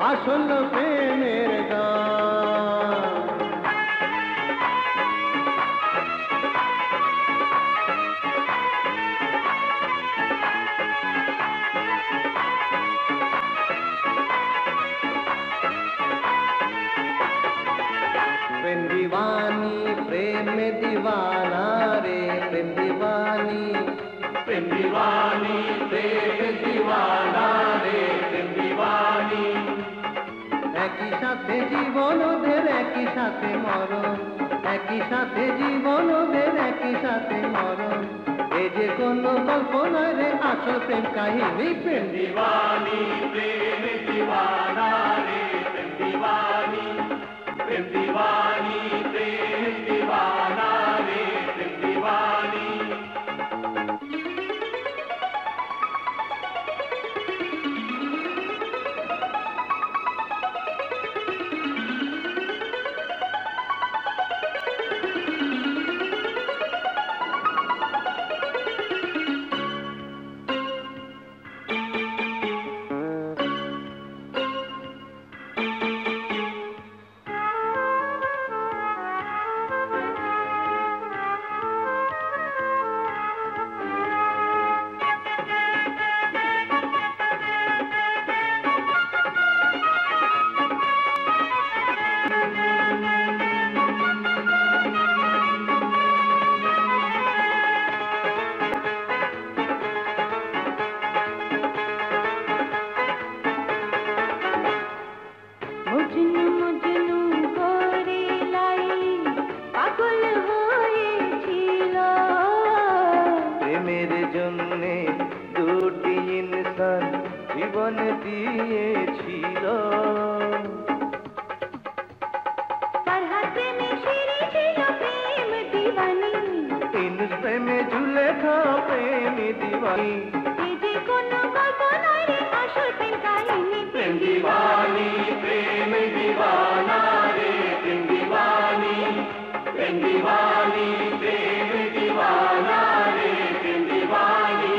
আসল প্রেমের গান। প্রেম দিওয়ানি প্রেম में दीवाना रे प्रेम दीवानी प्रेम दीवानी प्रेम दीवाना रे प्रेम दीवानी একই সাথে জীবন ওদের একই সাথে মরণ একই সাথে জীবন ওদের একই সাথে মরণ এই যে কোনো কল্পনা রে আসল প্রেম কাহিনী প্রেম दीवानी प्रेम दीवाना रे प्रेम दीवानी प्रेम दीवानी प्रेम दीवाना रे प्रेम दीवानी দুটি ইনসান জীবন দিয়েছিল। ইনুস প্রেমে জুলেখা প্রেম দিওয়ানি। প্রেম দিওয়ানি প্রেম দিওয়ানা রে প্রেম দিওয়ানি। প্রেম দিওয়ানি প্রেম দিওয়ানা রে প্রেম দিওয়ানি।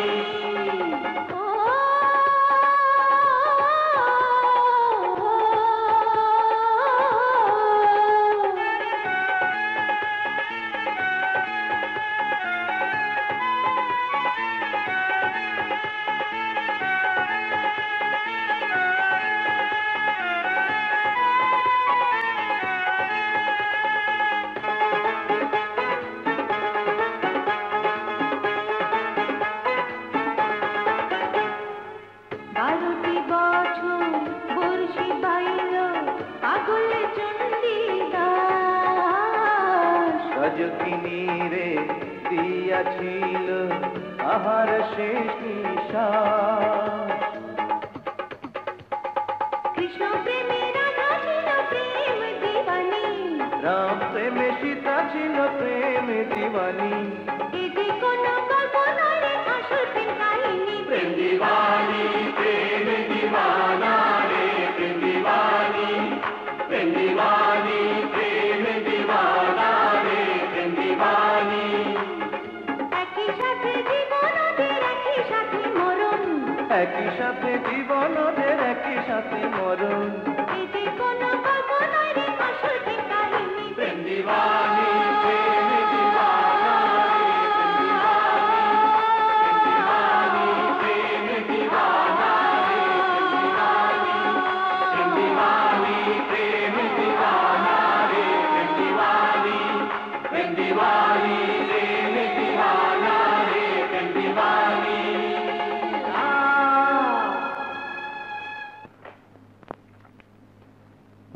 রজকিনী রে দিয়াছিল আহার শেষ নিঃশ্বাস। কৃষ্ণ প্রেমে রাধা ছিল প্রেম দিওয়ানি। রাম প্রেমে সীতা ছিল প্রেম দিওয়ানি। এটি কোন কল্পনার আসল প্রেম কাহিনী। প্রেম দিওয়ানি প্রেম দিওয়ানা রে প্রেম দিওয়ানি। প্রেম দিওয়ানি প্রেম দিওয়ানা রে প্রেম দিওয়ানি। একই সাথে জীবন ওদের একই সাথে মরণ। একই সাথে জীবন ওদের একই সাথে মরণ। এটি কোন কল্পনার আসল প্রেম কাহিনী। প্রেম দিওয়ানি প্রেম দিওয়ানা রে প্রেম দিওয়ানি। প্রেম দিওয়ানি প্রেম দিওয়ানা রে প্রেম দিওয়ানি। প্রেম দিওয়ানি প্রেম দিওয়ানা রে প্রেম দিওয়ানি।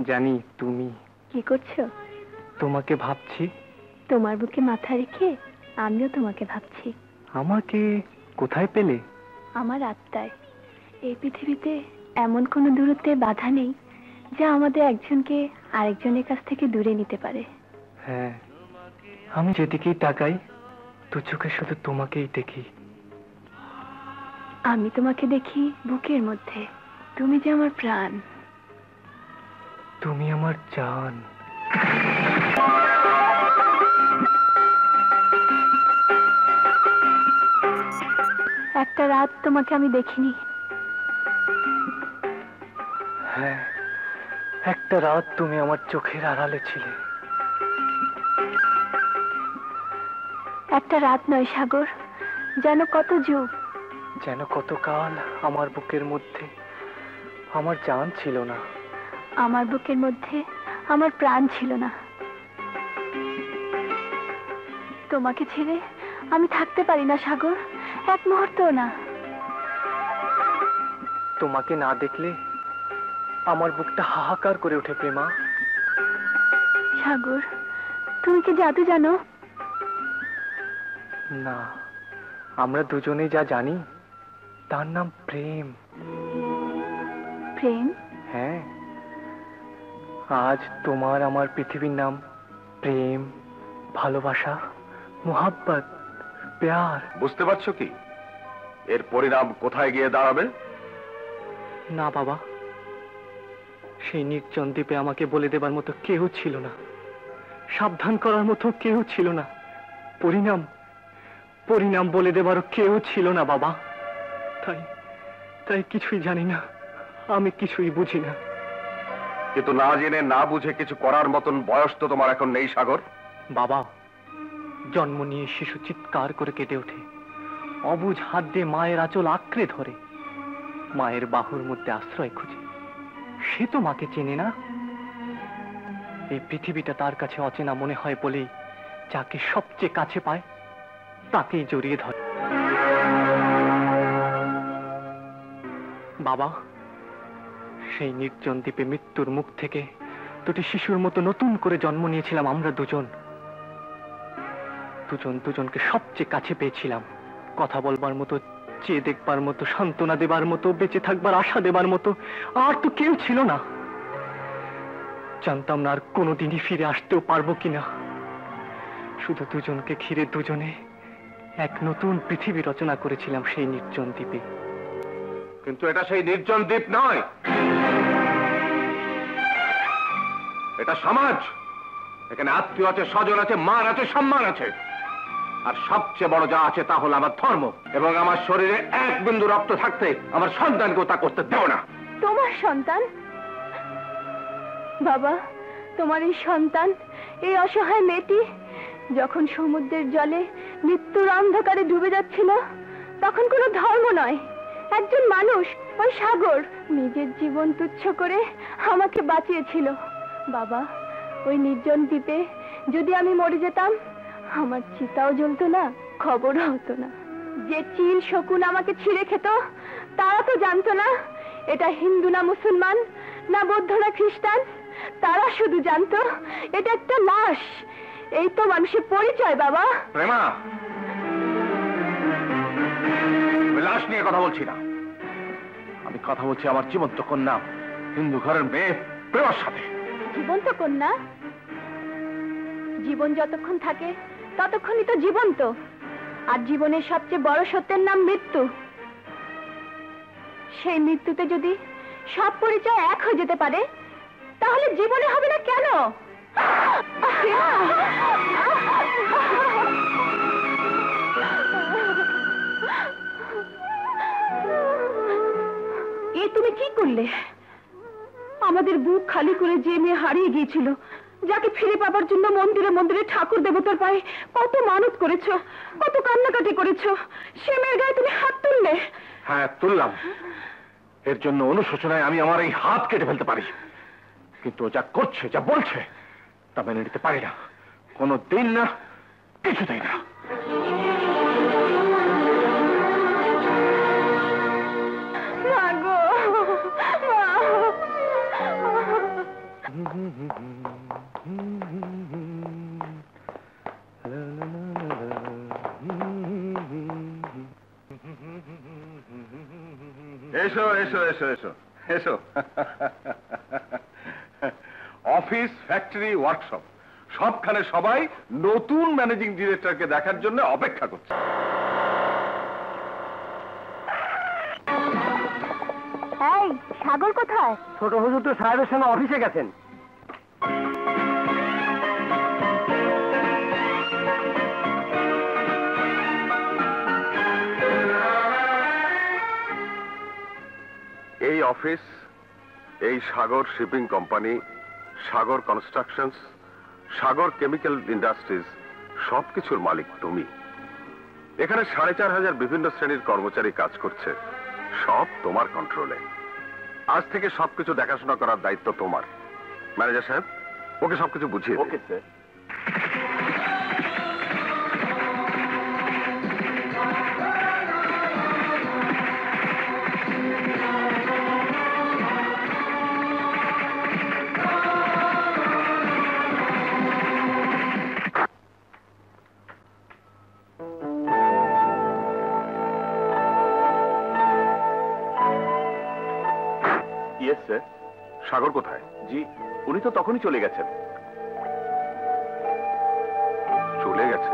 জানি তুমি কি করছো? তোমাকে ভাবছি। তোমার বুকে মাথা রেখে আমিও তোমাকে ভাবছি। আমাকে কোথায় পেলে? আমার আত্মায়। এই পৃথিবীতে এমন কোনো দূরত্বে বাধা নেই যা আমাদের একজনকে আরেকজনের কাছ থেকে দূরে নিতে পারে। হ্যাঁ, আমি যেদিকেই তাকাই দু চোখে শুধু তোমাকেই দেখি। আমি তোমাকে দেখি বুকের মধ্যে। তুমি যে আমার প্রাণ। তুমি আমার জান। একটা রাত তোমাকে আমি দেখিনি। হ্যাঁ, একটা রাত তুমি আমার চোখের আড়ালে ছিলে। একটা রাত নয় সাগর, যেন কত যুগ। যেন কতকাল আমার বুকের মধ্যে আমার জান ছিল না। আমার বুকের মধ্যে আমার প্রাণ ছিল না। তোমাকে ছেড়ে আমি থাকতে পারি না সাগর, এক মুহূর্তও না। তোমাকে না দেখলে আমার বুকটা হাহাকার করে ওঠে প্রেমা। সাগর, তুমি কি জাদু জানো? না, আমরা দুজনেই যা জানি তার নাম প্রেম। প্রেম? হ্যাঁ, আজ তোমার আমার পৃথিবীর নাম প্রেম, ভালোবাসা, মোহাব্বত, প্যার। বুঝতে পারছো কি এর পরিণাম কোথায় গিয়ে দাঁড়াবে? না বাবা, সেই নির্জন দ্বীপে আমাকে বলে দেবার মতো কেউ ছিল না, সাবধান করার মতো কেউ ছিল না, পরিণাম পরিণাম বলে দেবারও কেউ ছিল না বাবা। তাই তাই কিছুই জানি না, আমি কিছুই বুঝি না। কিন্তু না জেনে না বুঝে কিছু করার মতন বয়স তো তোমার এখন নেই সাগর। বাবা, জন্ম নিয়ে শিশু চিৎকার করে কেটে ওঠে, অবুঝ হাত দিয়ে মায়ের আঁচল আঁকড়ে ধরে, মায়ের বাহুর মধ্যে আশ্রয় খুঁজে। সে তো মাকে চেনে না। এই পৃথিবীটা তার কাছে অচেনা মনে হয় বলেই যাকে সবচেয়ে কাছে পায় তাকেই জড়িয়ে ধরে। বাবা, সেই নির্জন দ্বীপে মৃত্যুর মুখ থেকে দুটি শিশুর মতো নতুন করে জন্ম নিয়েছিলাম আমরা দুজন। দুজনকে সবচেয়ে কাছে পেয়েছিলাম, কথা বলবার মতো চেয়ে দেখবার মতো, সান্ত্বনা দেবার মতো, বেঁচে থাকবার আশা দেবার মতো আর তো কেউ ছিল না। জানতাম না আর কোনোদিনই ফিরে আসতেও পারবো কিনা। শুধু দুজনকে ঘিরে দুজনে এক নতুন পৃথিবী রচনা করেছিলাম সেই নির্জন দ্বীপে। কিন্তু এটা সেই নির্জন দ্বীপ নয়, এটা সমাজ। এখানে আত্মীয় আছে, স্বজন আছে, মান আছে, সম্মান আছে, আর সবচেয়ে বড় যা আছে তা হলো আমার ধর্ম। এবং আমার শরীরে এক বিন্দু রক্ত থাকতে আমার সন্তানকেও তা করতে দেও না। তোমার সন্তান? বাবা, তোমার এই সন্তান, এই অসহায় মেয়েটি যখন সমুদ্রের জলে মৃত্যুর অন্ধকারে ডুবে যাচ্ছিল, তখন কোনো ধর্ম নয়, একজন মানুষ, ওই সাগর, নিজের জীবন তুচ্ছ করে আমাকে বাঁচিয়েছিল। বাবা, ওই নির্জন দ্বীপে যদি আমি মরে যেতাম, আমার চিতাও জ্বলতো না, খবরও হতো না। যে চিল শকুন আমাকে ছিঁড়ে খেত, তারা তো জানতো না এটা হিন্দু না মুসলমান, না বৌদ্ধ না খ্রিস্টান। তারা শুধু জানতো এটা একটা লাশ। এই তো মানুষের পরিচয়। বাবা, প্রেমা, লাশ নিয়ে কথা বলছি না, আমি কথা বলছি আমার জীবন্ত কন্যা, হিন্দু ঘরের মেয়ে প্রেমার সাথে। জীবন্ত কন্যা? জীবন যতক্ষণ থাকে ততক্ষণই তো জীবন্ত। আর জীবনের সবচেয়ে বড় সত্যের নাম মৃত্যু। সেই মৃত্যুতে যদি সব পরিচয় এক হয়ে যেতে পারে, তাহলে জীবনে হবে না কেন? এ তুমি কি করলে? আমাদের বুক খালি করে যে মেয়ে হারিয়ে গিয়েছিল, যাকে ফিরে পাবার জন্য মন্দিরে মন্দিরে ঠাকুর দেবতার পায়ে কত মানত করেছো, কত কান্নাকাটি করেছো, সে মেয়ের গায়ে তুমি হাত তুললে। হ্যাঁ, তুললাম। এর জন্য অনুশোচনায় আমি আমার এই হাত কেটে ফেলতে পারি, কিন্তু ও যা করছে, যা বলছে, তা মেনে নিতে পারি না। কোনো দিন না, কিছুতেই না। এসো এসো এসো এসো এসো। অফিস, ফ্যাক্টরি, ওয়ার্কশপ সবখানে সবাই নতুন ম্যানেজিং ডিরেক্টরকে দেখার জন্য অপেক্ষা করছে। এই সাগর কোথায়? ছোট হুজুর তো সাহেবের সঙ্গে অফিসে গেছেন। এই অফিস, এই সাগর শিপিং কোম্পানি, সাগর কনস্ট্রাকশনস, সাগর কেমিক্যাল ইন্ডাস্ট্রিজ, সবকিছুর মালিক তুমি। এখানে ৪৫০০ বিভিন্ন শ্রেণীর কর্মচারী কাজ করছে, সব তোমার কন্ট্রোলে। আজ থেকে সবকিছু দেখাশোনা করার দায়িত্ব তোমার। ম্যানেজার সাহেব, ওকে সবকিছু বুঝিয়ে দিন। Okay sir. সাগর কোথায়? জি, উনি তো তখনই চলে গেছেন। চলে গেছে?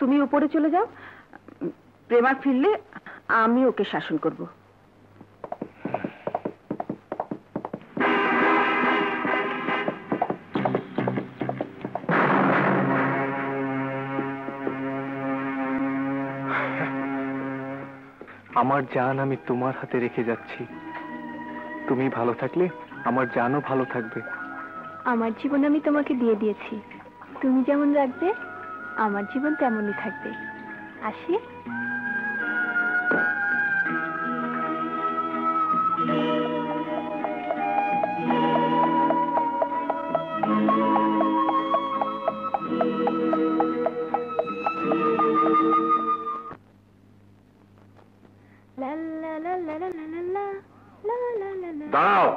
তুমি উপরে চলে যাও, প্রেমা ফিরলে আমি ওকে শাসন করব। আমার জান আমি তোমার হাতে রেখে যাচ্ছি। তুমি ভালো থাকলে আমার জানও ভালো থাকবে। আমার জীবন আমি তোমাকে দিয়ে দিয়েছি, তুমি যেমন রাখবে আমার জীবন তেমনই থাকবে। আসি। দাঁড়াও।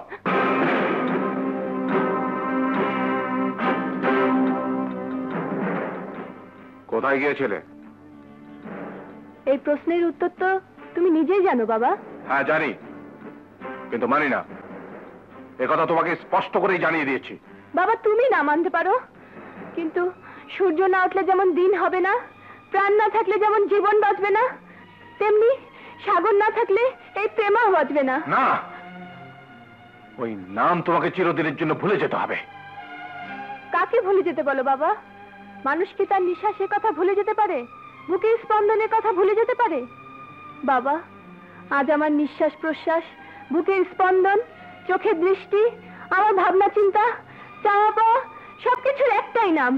কোথায় গিয়েছিলে? এই প্রশ্নের উত্তর তো তুমি নিজেই জানো বাবা। হ্যাঁ জানি, কিন্তু মানি না। একথা তোমাকে স্পষ্ট করেই জানিয়ে দিয়েছি। বাবা তুমি না মানতে পারো, কিন্তু সূর্য না উঠলে যেমন দিন হবে না, প্রাণ না থাকলে যেমন জীবন বাঁচবে না, তেমনি সাগর না থাকলে এই প্রেমও বাঁচবে না। না, ওই নাম তোমাকে চিরদিনের জন্য ভুলে যেতে হবে। কাকে ভুলে যেতে বলো বাবা? মানুষ কি তার নিঃশ্বাসের কথা ভুলে যেতে পারে? বুকের স্পন্দনের কথা ভুলে যেতে পারে? বাবা, আজ আমার নিঃশ্বাস প্রশ্বাস, বুকের স্পন্দন, চোখের দৃষ্টি, আমার ভাবনা চিন্তা, চাওয়া পাওয়া সবকিছুর একটাই নাম,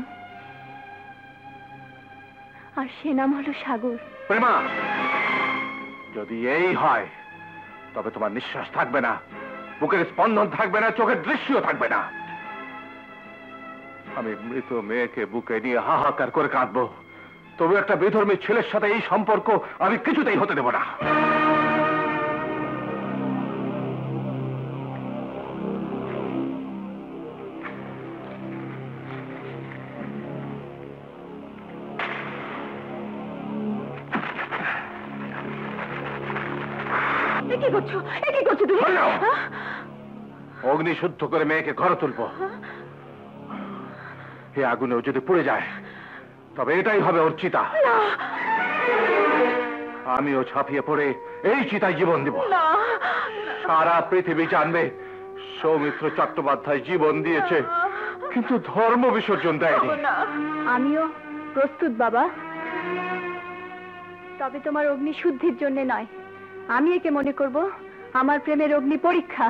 আর সে নাম হলো সাগর। প্রেমা, যদি এই হয় তবে তোমার নিঃশ্বাস থাকবে না, বুকের স্পন্দন থাকবে না, চোখের দৃশ্যও থাকবে না। আমি মৃত মেয়েকে বুকে নিয়ে হাহাকার করে কাঁদবো, তবে একটা বেধর্মী ছেলের সাথে এই সম্পর্ক আমি কিছুতেই হতে দেব না। কি করছো? কি করছো তুমি? অগ্নি শুদ্ধ করে মেয়েকে ঘরে তুলবো। এই আগুনেও যদি পুড়ে যায় তবে এটাই হবে ওর চিতা। আমিও ছাপিয়ে পড়ে এই চিতায় জীবন দিব। সারা পৃথিবী জানবে সৌমিত্র চট্টোপাধ্যায় জীবন দিয়েছে, কিন্তু ধর্ম বিসর্জন দেয়নি। আমিও প্রস্তুত বাবা, তবে তোমার অগ্নি শুদ্ধির জন্য নয়। আমি একে মনে করব আমার প্রেমের অগ্নি পরীক্ষা।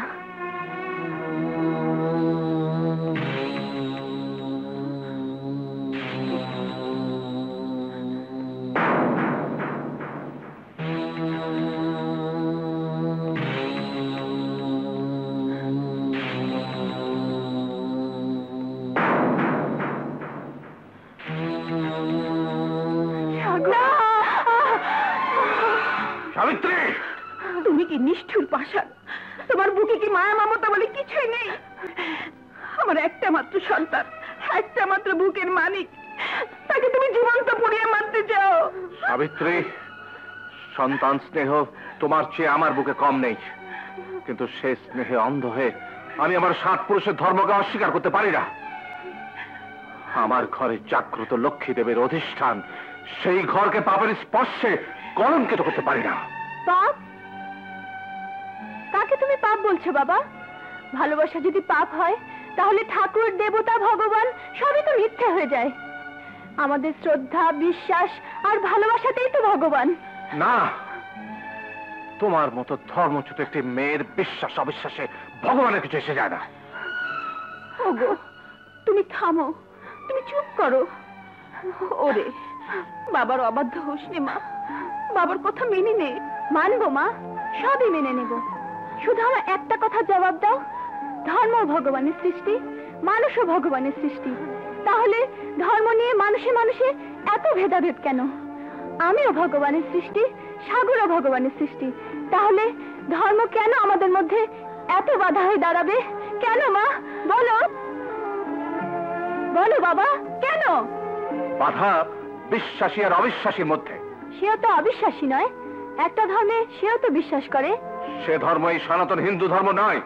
সাবিত্রী, তুমি কি নিষ্ঠুর পাষাণ? তোমার বুকে কি মায়া মমতা বলে কিছুই নেই? আমার একটা মাত্র সন্তান, একটা মাত্র বুকের মানিক, তাকে তুমি জীবন্ত পুড়িয়ে মারতে চাও? সাবিত্রী, সন্তান স্নেহ তোমার চেয়ে আমার বুকে কম নেই, কিন্তু সে স্নেহে অন্ধ হয়ে আমি আমার 7 পুরুষের ধর্মকে অস্বীকার করতে পারি না। আমার ঘরে জাগ্রত লক্ষ্মী দেবের অধিষ্ঠান, সেই ঘরকে পাপের স্পর্শে কলঙ্কিত করতে পারি না। পাপ? কাকে তুমি পাপ বলছো বাবা? ভালোবাসা যদি পাপ হয় তাহলে ঠাকুর, দেবতা, ভগবান সবই তো মিথ্যে হয়ে যায়। আমাদের শ্রদ্ধা, বিশ্বাস আর ভালোবাসাতেই তো ভগবান। না, তোমার মতো ধর্মচ্যুত একটি মেয়ের বিশ্বাস অবিশ্বাসে ভগবানের কিছু এসে যায় না। ওগো, তুমি থামো, তুমি চুপ করো। ওরে, বাবার অবাধ্য হোস নে মা, বাবার কথা মেনে নে। মানবো মা, সবই মেনে নেব, শুধু আমার একটা কথা জবাব দাও। ধর্ম ভগবানের সৃষ্টি, মানুষও ভগবানের সৃষ্টি, তাহলে ধর্ম নিয়ে মানুষে মানুষে এত ভেদাভেদ কেন? আমিও ভগবানের সৃষ্টি, সাগরও ভগবানের সৃষ্টি, তাহলে ধর্ম কেন আমাদের মধ্যে এত বাধা হয়ে দাঁড়াবে? কেন মা, বলো বলো বাবা, কেন? বাধা বিশ্বাসী আর অবিশ্বাসীর মধ্যে। সেও তো অবিশ্বাসী নয়, একটা ধর্মে সেও তো বিশ্বাস করে। সে ধর্ম এই সনাতন হিন্দু ধর্ম নয়।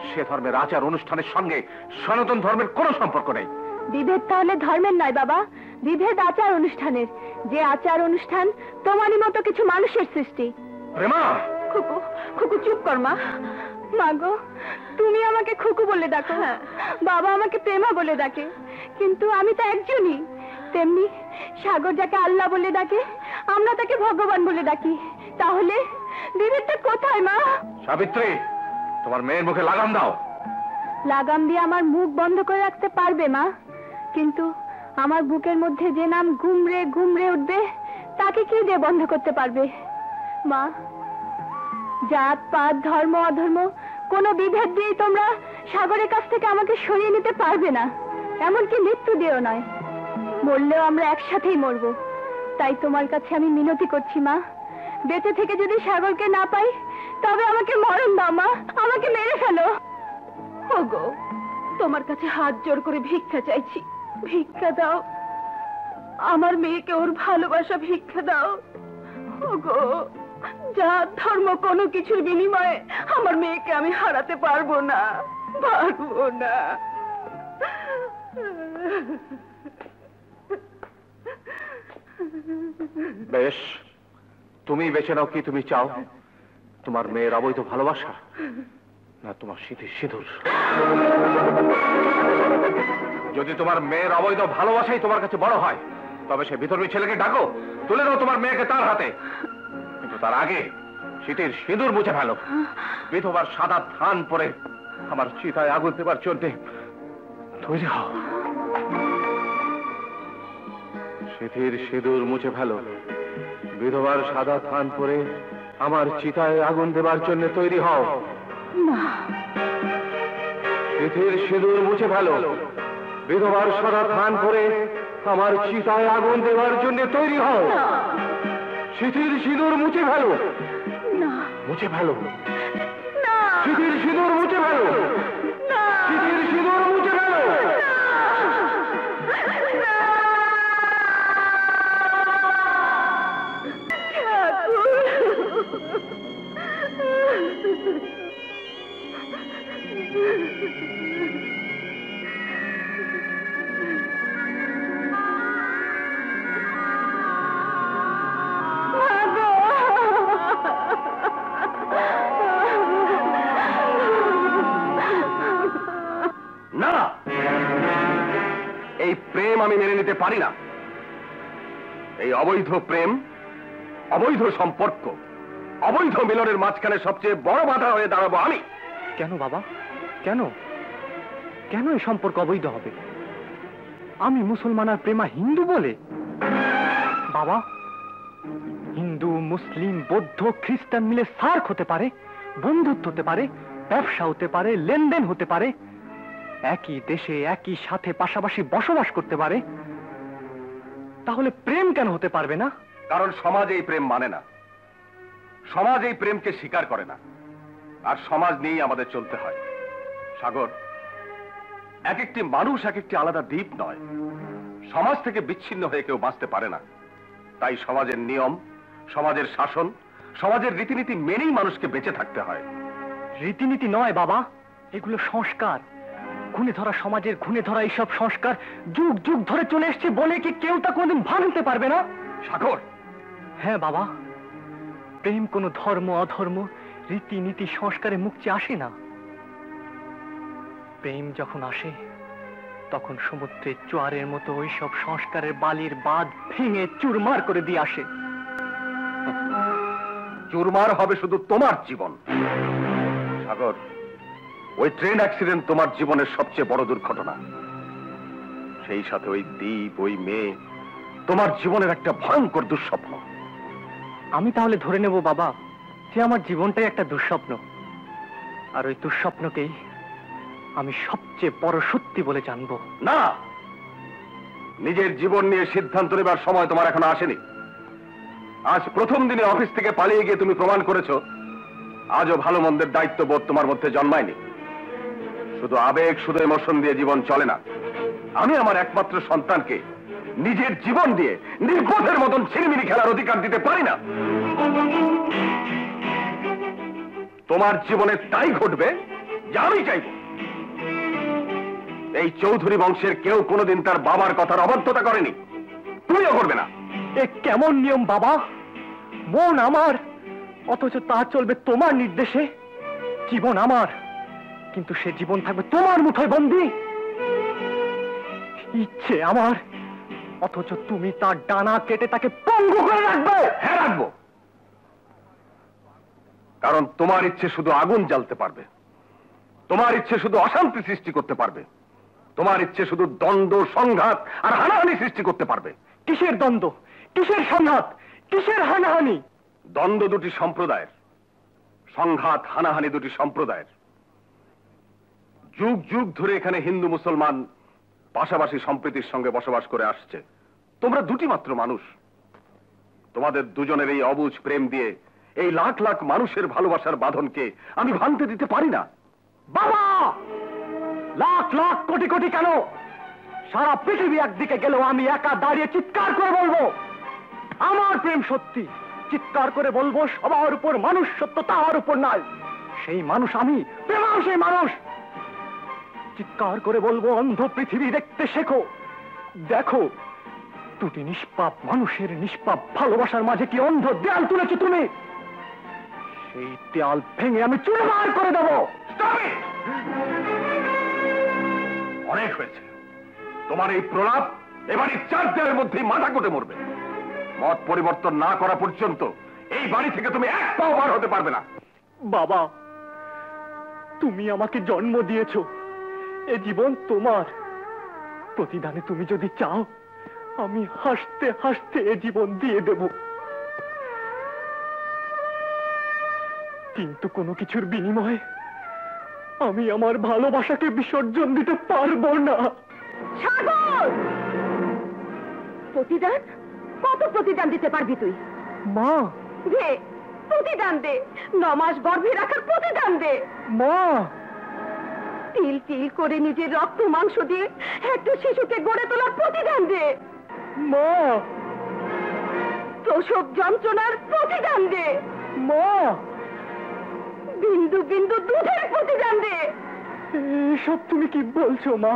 সে ধর্মের আচার অনুষ্ঠানের সঙ্গে সনাতন ধর্মের কোনো সম্পর্ক নেই। বিভেদ তাহলে ধর্মের নয় বাবা, বিভেদ আচার অনুষ্ঠানের। যে আচার অনুষ্ঠান তোমারই মতো কিছু মানুষের সৃষ্টি। প্রেমা, খুকু, খুকু চুপ কর মা। মাগো, তুমি আমাকে খুকু বলে ডাকো, বাবা আমাকে প্রেমা বলে ডাকে, কিন্তু আমি তো একজনই। তেমনি সাগর যাকে আল্লাহ বলে ডাকে, আমরা তাকে ভগবান বলে ডাকি। তাহলে বিভেদটা কোথায় মা? সাবিত্রী, তোমার মেয়ের মুখে লাগাম দাও। লাগাম দিয়ে আমার মুখ বন্ধ করে রাখতে পারবে মা, কিন্তু আমার বুকের মধ্যে যে নাম গুমরে গুমরে উঠবে, তাকে কি দিয়ে বন্ধ করতে পারবে? মা, জাত পাত, ধর্ম অধর্ম কোনো বিভেদ দিয়ে তোমরা সাগরের কাছ থেকে আমাকে সরিয়ে নিতে পারবে না, এমনকি মৃত্যু দিয়েও নয়। মরলেও আমরা একসাথেই মরবো। তাই তোমার কাছে আমি মিনতি করছি মা, বেঁচে থেকে যদি সাগরকে না পাই তবে আমাকে মরণ দাও মা, আমাকে মেরে ফেলো। ওগো, তোমার কাছে হাত জোড় করে ভিক্ষা চাইছি, ভিক্ষা দাও, আমার মেয়েকে ওর ভালোবাসা ভিক্ষা দাও। ওগো, জাত ধর্ম কোনো কিছুর বিনিময়ে আমার মেয়েকে আমি হারাতে পারবো না, পারবো না। বেশ, তুমি বেছে নাও কি তুমি চাও, তোমার মেয়ের অবৈধ ভালোবাসা না তোমার স্মৃতির সিঁদুর। যদি তোমার মেয়ের অবৈধ ভালোবাসাই তোমার কাছে বড় হয় তবে সে বিধর্মী ছেলেকে ডাকো, তুলে দাও তোমার মেয়েকে তার হাতে। কিন্তু তার আগে স্মৃতির সিঁদুর মুছে ফেলো। বিধবার সাদা থান পরে আমার চিতায় আগুন দেবার জন্য তৈরি হও। স্মৃতির সিঁদুর মুছে ফেলো। বিধবার সাদা থান পরে আমার চিতায় আগুন দেবার জন্য তৈরি হও। স্মৃতির সিঁদুর মুছে ফেলো। বিধবার সাদা থান পরে আমার চিতায় আগুন দেবার জন্য তৈরি হও। স্মৃতির সিঁদুর মুছে ফেলো, মুছে ফেলো। স্মৃতির সিঁদুর মুছে ফেলো, স্মৃতির সিঁদুর মুছে ফেলো। না, এই প্রেম আমি মেনে নিতে পারি না। এই অবৈধ প্রেম, অবৈধ সম্পর্ক, অবৈধ মিলনের মাঝখানে সবচেয়ে বড় বাধা হয়ে দাঁড়াবো আমি। কেন বাবা, কেন কেন এই সম্পর্ক অবৈধ হবে? আমি মুসলমান আর প্রেমা হিন্দু বলে? বাবা, হিন্দু, মুসলিম, বৌদ্ধ, খ্রিস্টান মিলে সার্ক হতে পারে, বন্ধুত্ব হতে পারে, ব্যবসা হতে পারে, লেনদেন হতে পারে, একই দেশে একই সাথে পাশাপাশি বসবাস করতে পারে। তাহলে প্রেম কেন হতে পারবে না? কারণ সমাজ এই প্রেম মানে না, সমাজ এই প্রেমকে স্বীকার করে না, আর সমাজ নিয়েই আমাদের চলতে হয়। সাগর, এক একটি মানুষ এক একটি আলাদা দ্বীপ নয়। সমাজ থেকে বিচ্ছিন্ন হয়ে কেউ বাঁচতে পারে না। তাই সমাজের নিয়ম, সমাজের শাসন, সমাজের রীতিনীতি মেনেই মানুষকে বেঁচে থাকতে হয়। রীতিনীতি নয় বাবা, এগুলো সংস্কার। ঘুণে ধরা সমাজের ঘুণে ধরা এইসব সংস্কার যুগ যুগ ধরে চলে এসছে বলে কি কেউ তা কোনদিন ভাঙতে পারবে না? সাগর, হ্যাঁ বাবা, প্রেম কোনো ধর্ম অধর্ম রীতিনীতি সংস্কারে মুক্তি আসে না। প্রেম যখন আসে তখন সমুদ্রের জোয়ারের মতো ওইসব সংস্কারের বালির বাঁধ ভেঙে চুরমার করে দিয়ে আসে। চুরমার হবে শুধু তোমার জীবন। সাগর, ওই ট্রেন অ্যাক্সিডেন্ট তোমার জীবনের সবচেয়ে বড় দুর্ঘটনা। সেই সাথে ওই দ্বীপ, ওই মেয়ে তোমার জীবনের একটা ভয়ঙ্কর দুঃস্বপ্ন। আমি তাহলে ধরে নেব বাবা যে আমার জীবনটাই একটা দুঃস্বপ্ন, আর ওই দুঃস্বপ্নকেই আমি সবচেয়ে বড় সত্যি বলে জানবো। না, নিজের জীবন নিয়ে সিদ্ধান্ত নেবার সময় তোমার এখনো আসেনি। আজ প্রথম দিনে অফিস থেকে পালিয়ে গিয়ে তুমি প্রমাণ করেছো আজও ভালো মন্দের দায়িত্ববোধ তোমার মধ্যে জন্মায়নি। শুধু আবেগ, শুধু ইমোশন দিয়ে জীবন চলে না। আমি আমার একমাত্র সন্তানকে নিজের জীবন দিয়ে নির্বোধের মতন ছিনিমিনি খেলার অধিকার দিতে পারি না। তোমার জীবনে তাই ঘটবে যা আমি চাইব। এই চৌধুরী বংশের কেউ কোনোদিন তার বাবার কথার অবাধ্যতা করেনি, তুমিও করবে না। এ কেমন নিয়ম বাবা? মন আমার, অথচ তা চলবে তোমার নির্দেশে। জীবন আমার, কিন্তু সে জীবন থাকবে তোমার মুঠোয় বন্দী। ইচ্ছে আমার, অথচ তুমি তার ডানা কেটে তাকে পঙ্গু করে রাখবে। হ্যাঁ, রাখবো। কারণ তোমার ইচ্ছে শুধু আগুন জ্বালতে পারবে, তোমার ইচ্ছে শুধু অশান্তি সৃষ্টি করতে পারবে, তোমার ইচ্ছে শুধু দ্বন্দ্ব, সংঘাত আর হানাহানি সৃষ্টি করতে পারবে। কিসের দ্বন্দ্ব, কিসের সংঘাত, কিসের হানাহানি? দ্বন্দ্ব দুটি সম্প্রদায়ের, সংঘাত হানাহানি দুটি সম্প্রদায়ের। যুগ যুগ ধরে এখানে হিন্দু মুসলমান পাশাপাশি সম্প্রীতির সঙ্গে বসবাস করে আসছে। তোমরা দুটি মাত্র মানুষ, তোমাদের দুজনের এই অবুঝ প্রেম দিয়ে এই লাখ লাখ মানুষের ভালোবাসার বাঁধনকে আমি ভাঙতে দিতে পারি না। বাবা, লাখ লাখ কোটি কোটি কেন, সারা পৃথিবী একদিকে গেলেও আমি একা দাঁড়িয়ে চিৎকার করে বলবো আমার প্রেম সত্যি। চিৎকার করে বলবো সবার উপর মানুষ সত্য, তাহার উপর নয়। সেই মানুষ আমি, প্রেমাও সেই মানুষ। চিৎকার করে বলবো অন্ধ পৃথিবী দেখতে শেখো, দেখো দুটি নিষ্পাপ মানুষের নিষ্পাপ ভালোবাসার মাঝে কি অন্ধ দেয়াল তুলেছো তুমি। সেই দেয়াল ভেঙে আমি চুরমার করে দেবো। অনেক হয়েছে তোমার এই প্রলাপ। এবারই 4 দেওয়ার মধ্যেই মাথা কোটে মরবে। মত পরিবর্তন না করা পর্যন্ত এই বাড়ি থেকে তুমি এক পাও বার হতে পারবে না। বাবা, তুমি আমাকে জন্ম দিয়েছো, এ জীবন তোমার। প্রতিদানে তুমি যদি চাও আমি হাসতে হাসতে এ জীবন দিয়ে দেব, কিন্তু কোনো কিছুর বিনিময়ে আমি আমার ভালোবাসাকে বিসর্জন দিতে পারবো না। সাগর, প্রতিদান? কত প্রতিদান দিতে পারবি তুই? মা, দে প্রতিদান দে, 9 মাস গর্ভে রাখার প্রতিদান দে। মা, তিল তিল করে নিজের রক্ত মাংস দিয়ে একটা শিশুকে গড়ে তোলার প্রতিদান দে। মা, প্রসব যন্ত্রণার প্রতিদান দে। মা, বিন্দু বিন্দু দুধের প্রতিদান দে। এসব তুমি কি বলছো মা?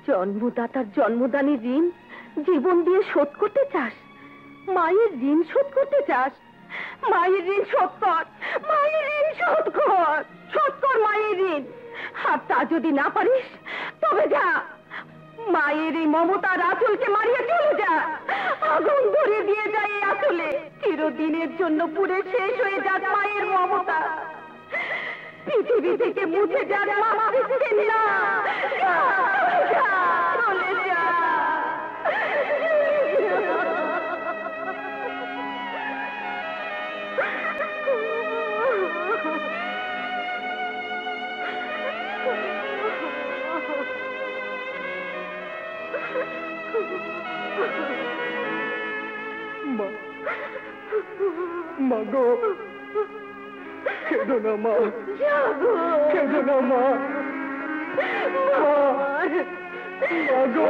জন্মদাতার জন্মদানের ঋণ জীবন দিয়ে শোধ করতে চাস? মায়ের ঋণ শোধ করতে চাস? মায়ের ঋণ শোধ কর, মায়ের ঋণ শোধ কর, শোধ কর মায়ের ঋণ। আর তা যদি না পারিস তবে যা, মায়ের এই মমতার আঁচলকে মারিয়ে চলে যা। আগুন ধরে দিয়ে যায় এই আঁচলে, চিরদিনের জন্য পুড়ে শেষ হয়ে যাক মায়ের মমতা। পৃথিবী থেকে মুছে যাক মা পৃথিবী না। যা, যা, চলে যা। মা গো, কেঁদো না মা, কেঁদো না মা, মা গো।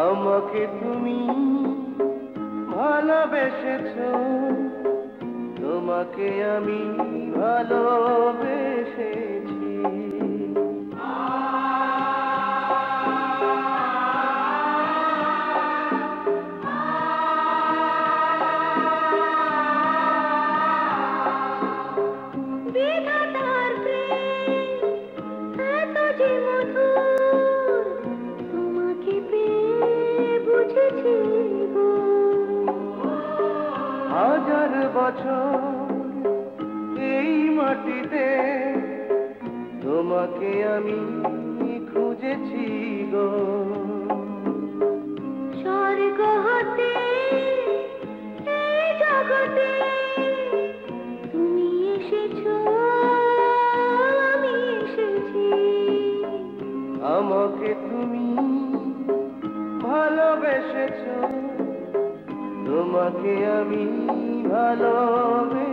আমাকে তুমি ভালোবেসেছো, তোমাকে আমি ভালোবেসেছি। হাজার বছর এই মাটিতে তোমাকে আমি খুঁজেছি গো। স্বর্গ হতে এই জগতে তুমি এসেছো, আমি এসেছি। আমাকে তুমি ভালোবেসেছো, তোমাকে আমি ভালোবেসেছি।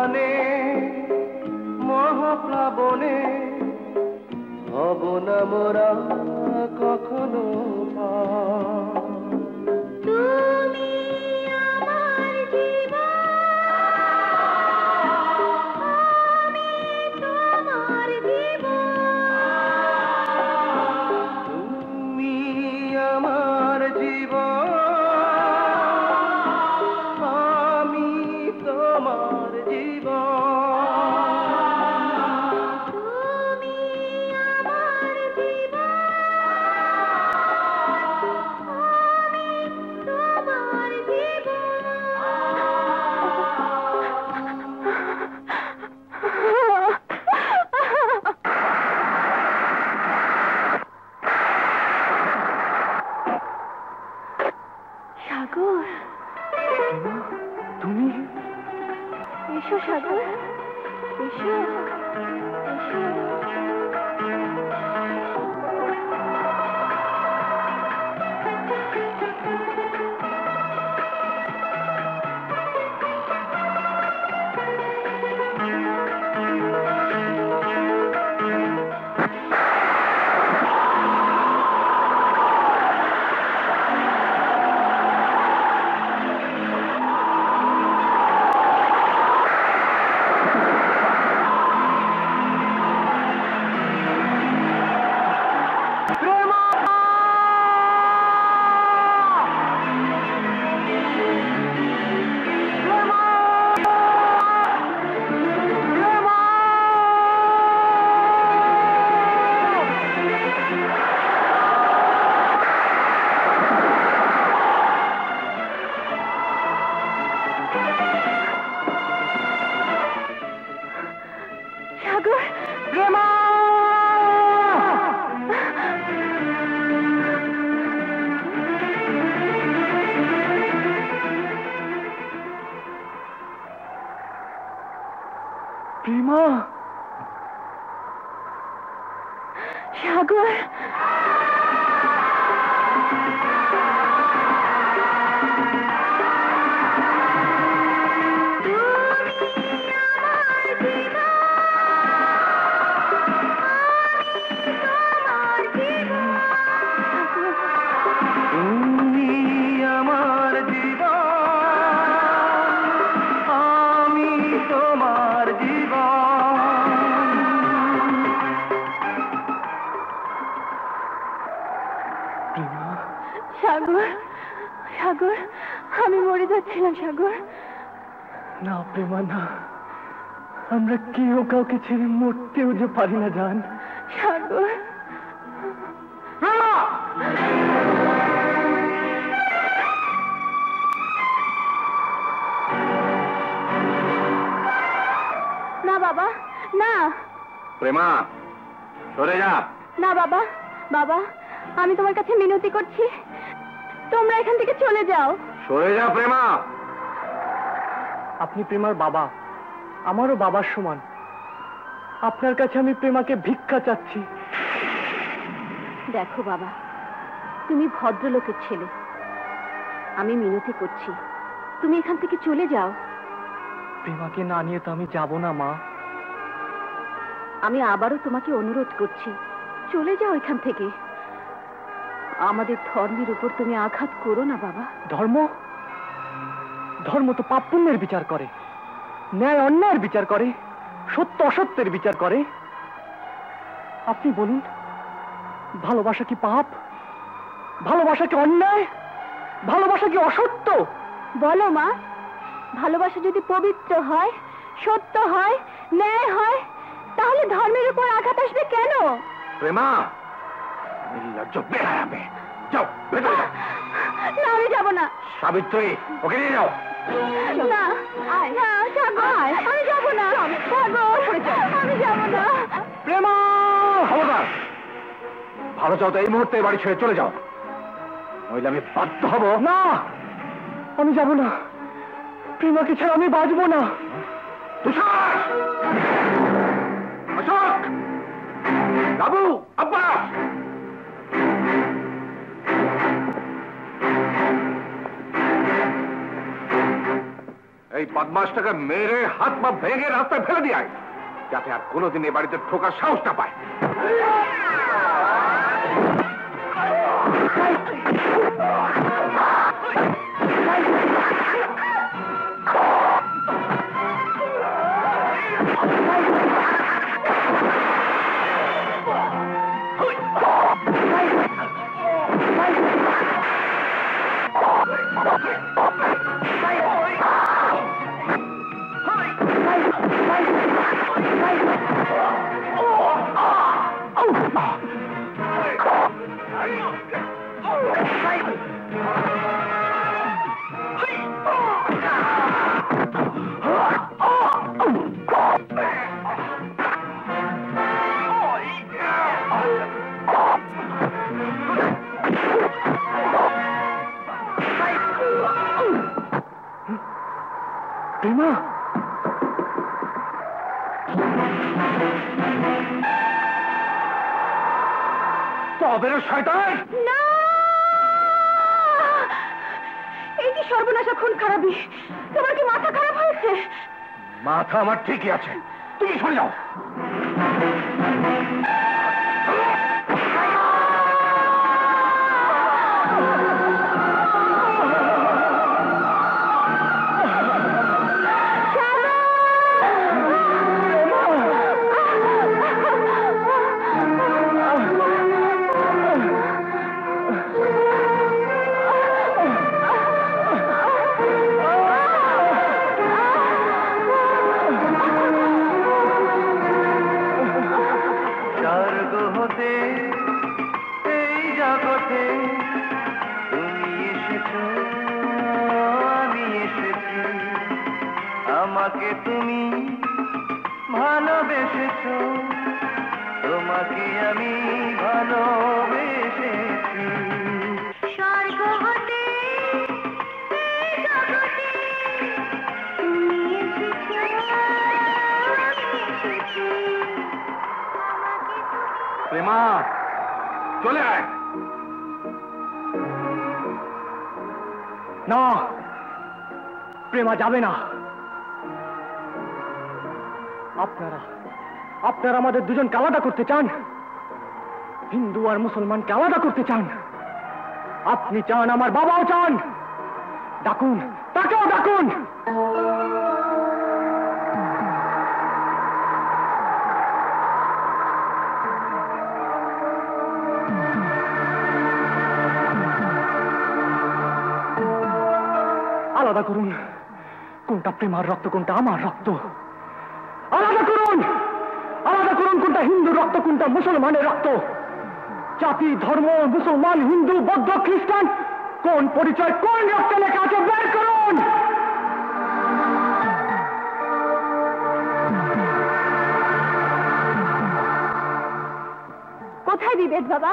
তুফানে মহাপ্লাবনে হব না মোরা কখনো তুমি আমার জীবন, আমি তোমার জীবন। তুমি আমার জীবন, আমি তোমার জীবন। তুমি আমার জীবন, আমি তোমার সাগর, তুমি এসো সাগর, এসো, এসো। সাগর, প্রেমা! প্রেমা! সাগর, তুমি আমার জীবন, আমি তোমার জীবন। সাগর, সাগর, আমি মরে যাচ্ছিলাম সাগর। না প্রেমা না, আমরা কেউ কাউকে ছেড়ে মরতেও যে পারি না জান। সাগর, না বাবা, না, প্রেমা, সরে যা। না বাবা, বাবা, আমি তোমার কাছে মিনতি করছি, তোমরা এখান থেকে চলে যাও। সরে যা প্রেমা। আপনি প্রেমার বাবা, আমারও বাবার সমান। আপনার কাছে আমি প্রেমাকে ভিক্ষা চাচ্ছি। দেখো বাবা, তুমি ভদ্রলোকের ছেলে, আমি মিনতি করছি, তুমি এখান থেকে চলে যাও। প্রেমাকে না নিয়ে তো আমি যাব না মা। আমি আবারও তোমাকে অনুরোধ করছি, চলে যাও এখান থেকে। আমাদের ধর্মের উপর তুমি আঘাত করো না বাবা। ধর্ম? ধর্ম তো পাপ পুণ্যের বিচার করে, ন্যায় অন্যায়ের বিচার করে, সত্য অসত্যের বিচার করে। আপনি বলুন, ভালোবাসা কি পাপ? ভালোবাসা কি অন্যায়? ভালোবাসা কি অসত্য? বলো মা, ভালোবাসা যদি পবিত্র হয়, সত্য হয়, ন্যায় হয়, তাহলে ধর্মের উপর আঘাত আসবে কেন? প্রেমা, নির্লজ্জ বেহায়ামে, যাও ভেতরে যাও। না, আমি যাব না। সাবিত্রী, ওকে নিয়ে যাও। না, না, সাগর, আমি যাব না। সাগর, আমি যাব না। প্রেমা! খবরদার, ভালো চাও তো এই মুহূর্তে বাড়ি ছেড়ে চলে যাও, নইলে আমি বাধ্য হব। না, আমি যাব না। প্রেমাকে ছাড়া আমি বাঁচবো না। তুষার, অশোক, বাবু, আব্বা, এই বদমাশটাকে মেরে হাত পা ভেঙে রাস্তায় ফেলে দিয়ে আয়, যাতে আর কোনোদিন এ বাড়িতে ঠোকার সাহস না পায়। প্রেমা, তবে শয়তান! না, এই কি সর্বনাশা, খুন খারাপি! তোমার কি মাথা খারাপ হয়েছে? মাথা আমার ঠিকই আছে, তুমি সরে যাও। আমাকে তুমি ভালোবেসেছো, তোমাকে আমি ভালোবেসেছি। স্বর্গ হতে এই জগতে তুমি এসেছো, আমি এসেছি। প্রেমা, চলে আয়। না, প্রেমা যাবে না। আপনারা আমাদের দুজনকে আলাদা করতে চান, হিন্দু আর মুসলমানকে আলাদা করতে চান। আপনি চান, আমার বাবাও চান। ডাকুন, তাকেও ডাকুন। আলাদা করুন, কোনটা প্রেমার রক্ত, কোনটা আমার রক্ত। আলাদা করুন, আলাদা করুন, কোনটা হিন্দু রক্ত, কোনটা মুসলমানের রক্ত। জাতি, ধর্ম, মুসলমান, হিন্দু, বৌদ্ধ, খ্রিস্টান, কোন পরিচয়, কোন রক্তে লেখা আছে, বের করুন। কোথায় বিভেদ বাবা?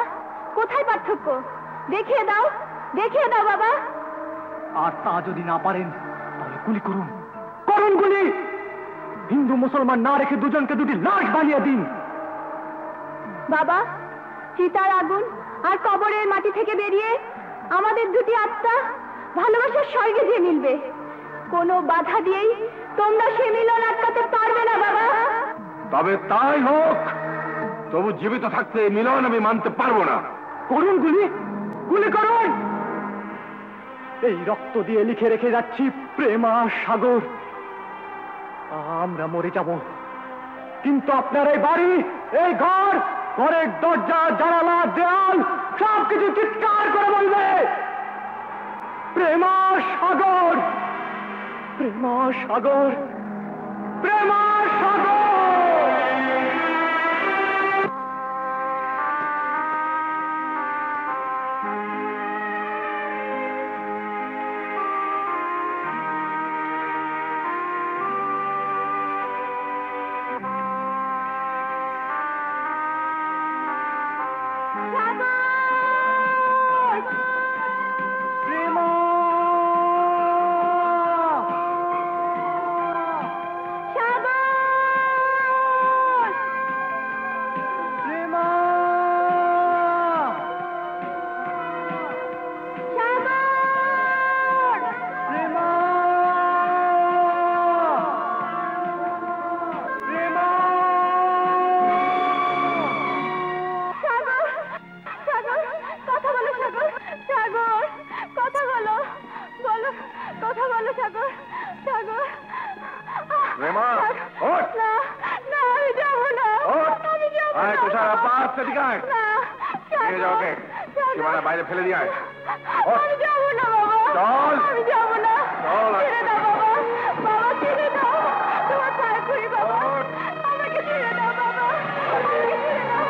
কোথায় পার্থক্য? দেখিয়ে দাও, দেখিয়ে দাও বাবা। আর তা যদি না পারেন তাহলে গুলি করুন, করুন গুলি। হিন্দু মুসলমান না রেখে দুজনকে দুটি লাশ বানিয়ে দিন। বাবা, চিতার আগুন আর কবরের মাটি থেকে বেরিয়ে আমাদের দুটি আত্মা ভালোবাসার স্বর্গে যে মিলবে। কোনো বাধা দিয়েই তোমরা সে মিলন আটকাতে পারবে না বাবা। তবে তাই হোক, তবু জীবিত থাকতে এই মিলন আমি মানতে পারবো না। করুন গুলি, গুলি করুন। এই রক্ত দিয়ে লিখে রেখে যাচ্ছি প্রেমা সাগর। আমরা মরে যাব, কিন্তু আপনার এই বাড়ি, এই ঘর, ঘরের দরজা, জানালা, দেয়াল সবকিছু চিৎকার করে বলবে প্রেমা সাগর, প্রেমা সাগর, প্রেমা সাগর। রেমা ওঠ না না আমি যাবো না ওঠ আমি যাবো আয় না তুষার আব্বাস সেদিকে আয় না নিয়ে যাও ওকে সীমানা বাইরে ফেলে দিয়ে আয় আমি যাবো না বাবা চল। আমি যাবো না চল। ছেড়ে দাও বাবা বাবা ছেড়ে দাও তোমার পায়ে পড়ি বাবা ওঠ। আমাকে ছেড়ে দাও বাবা আমাকে ছেড়ে দাও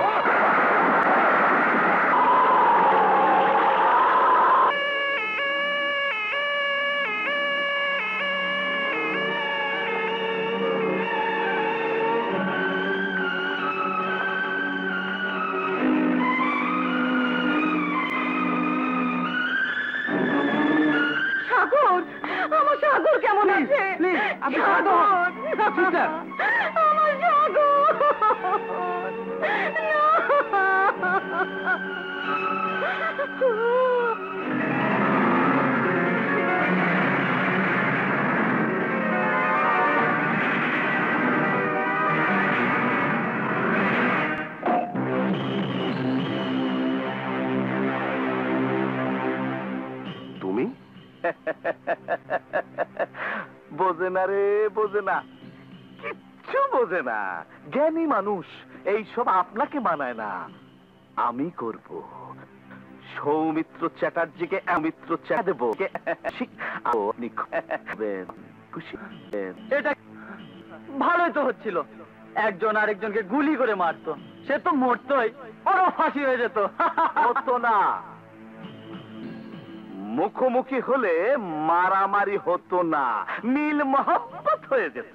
সাগর আমার সাগর কেমন আছে সাগর আমার সাগর তুমি বোঝে না রে বোঝে না কিচ্ছু বোঝে না জ্ঞানী মানুষ এইসব আপনাকে মানায় না আমি করব সৌমিত্র চ্যাটার্জিকে অমিত্র চ্যাটা দেবো খুশি এটা ভালোই তো হচ্ছিল একজন আরেকজনকে গুলি করে মারতো সে তো মরতোই ওরও ফাঁসি হয়ে যেত হতো না মুখোমুখি হলে মারামারি হতো না মিল মহব্বত হয়ে যেত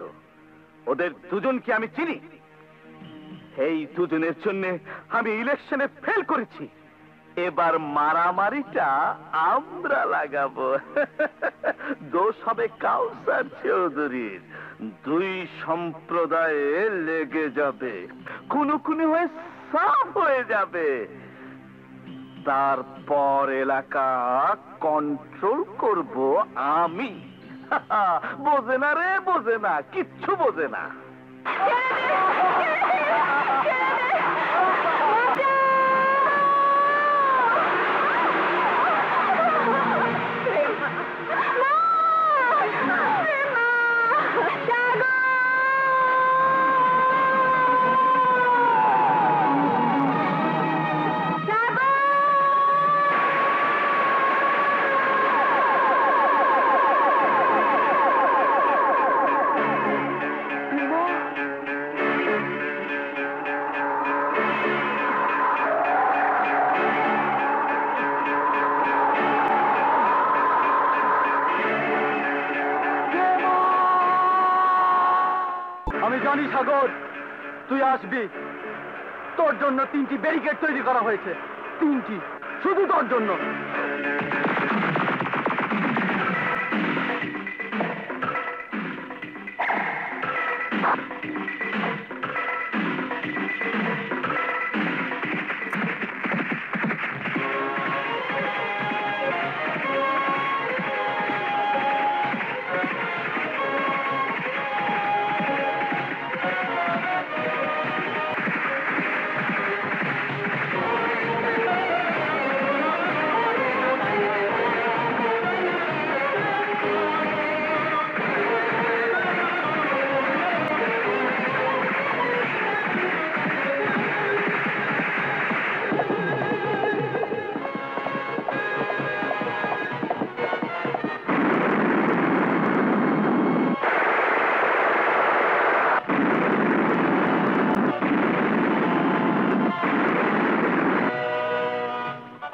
ওদের দুজনকে আমি চিনি এই দুজনের জন্য আমি ইলেকশনে ফেল করেছি এবার মারামারিটা আমরা লাগাবো দোষ হবে কাউসার চৌধুরীর দুই সম্প্রদায়ে লেগে যাবে খুনোখুনি হয়ে সাফ হয়ে যাবে তারপর এলাকা কন্ট্রোল করব আমি বোঝে না রে বোঝে না কিচ্ছু বোঝে না আমি জানি সাগর তুই আসবি তোর জন্য 3টি ব্যারিকেড তৈরি করা হয়েছে 3টি শুধু তোর জন্য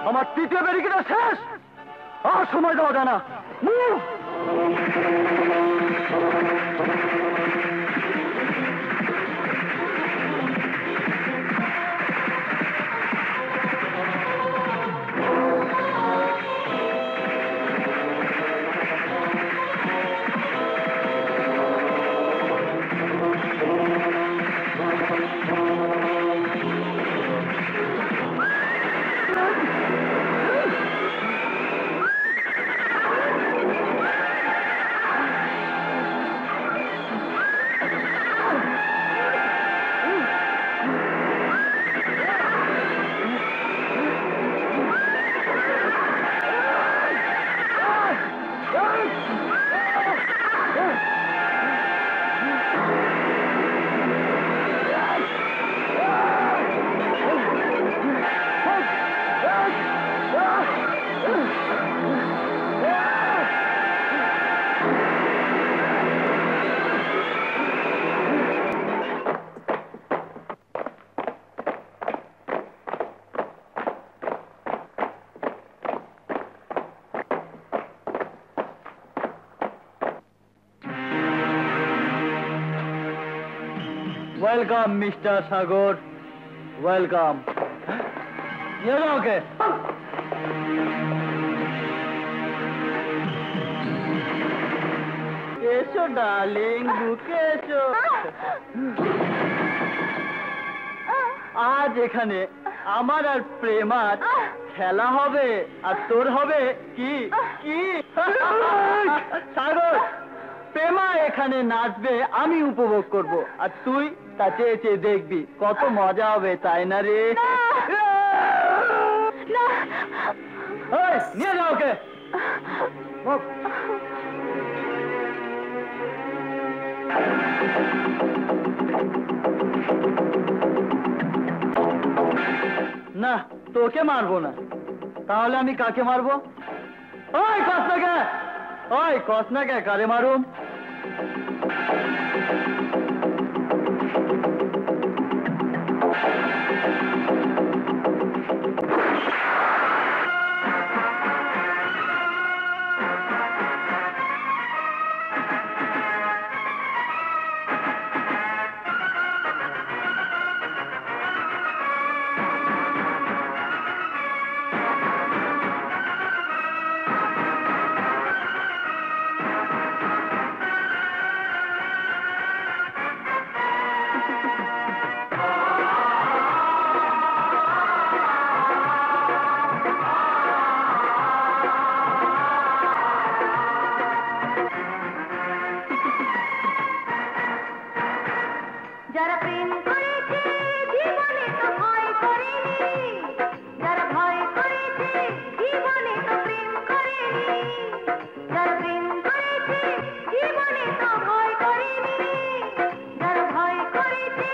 আমার 3য় ব্যারিকেড শেষ আর সময় দেওয়া যায় না মুভ ওয়েলকাম মিস্টার সাগর, ওয়েলকাম। নিয়ে যাও ওকে। এসো ডার্লিং, বুকে এসো। আজ এখানে আমার আর প্রেমার খেলা হবে, আর তোর হবে কি কি? সাগর, প্রেমা এখানে নাচবে, আমি উপভোগ করব, আর তুই তা চেয়ে চেয়ে দেখবি, কত মজা হবে, তাই না রে? নিয়ে যাও ওকে। না, তোকে মারবো না। তাহলে আমি কাকে মারবো? ওই কসনাকে, ওই কসনাকে কারে মারুম? যারা প্রেম করেছে জীবনে তো ভয় করেনি, যারা ভয় করেছে জীবনে তো প্রেম করেনি, যারা প্রেম করেছে জীবনে তো ভয় করেনি, যারা ভয় করেছে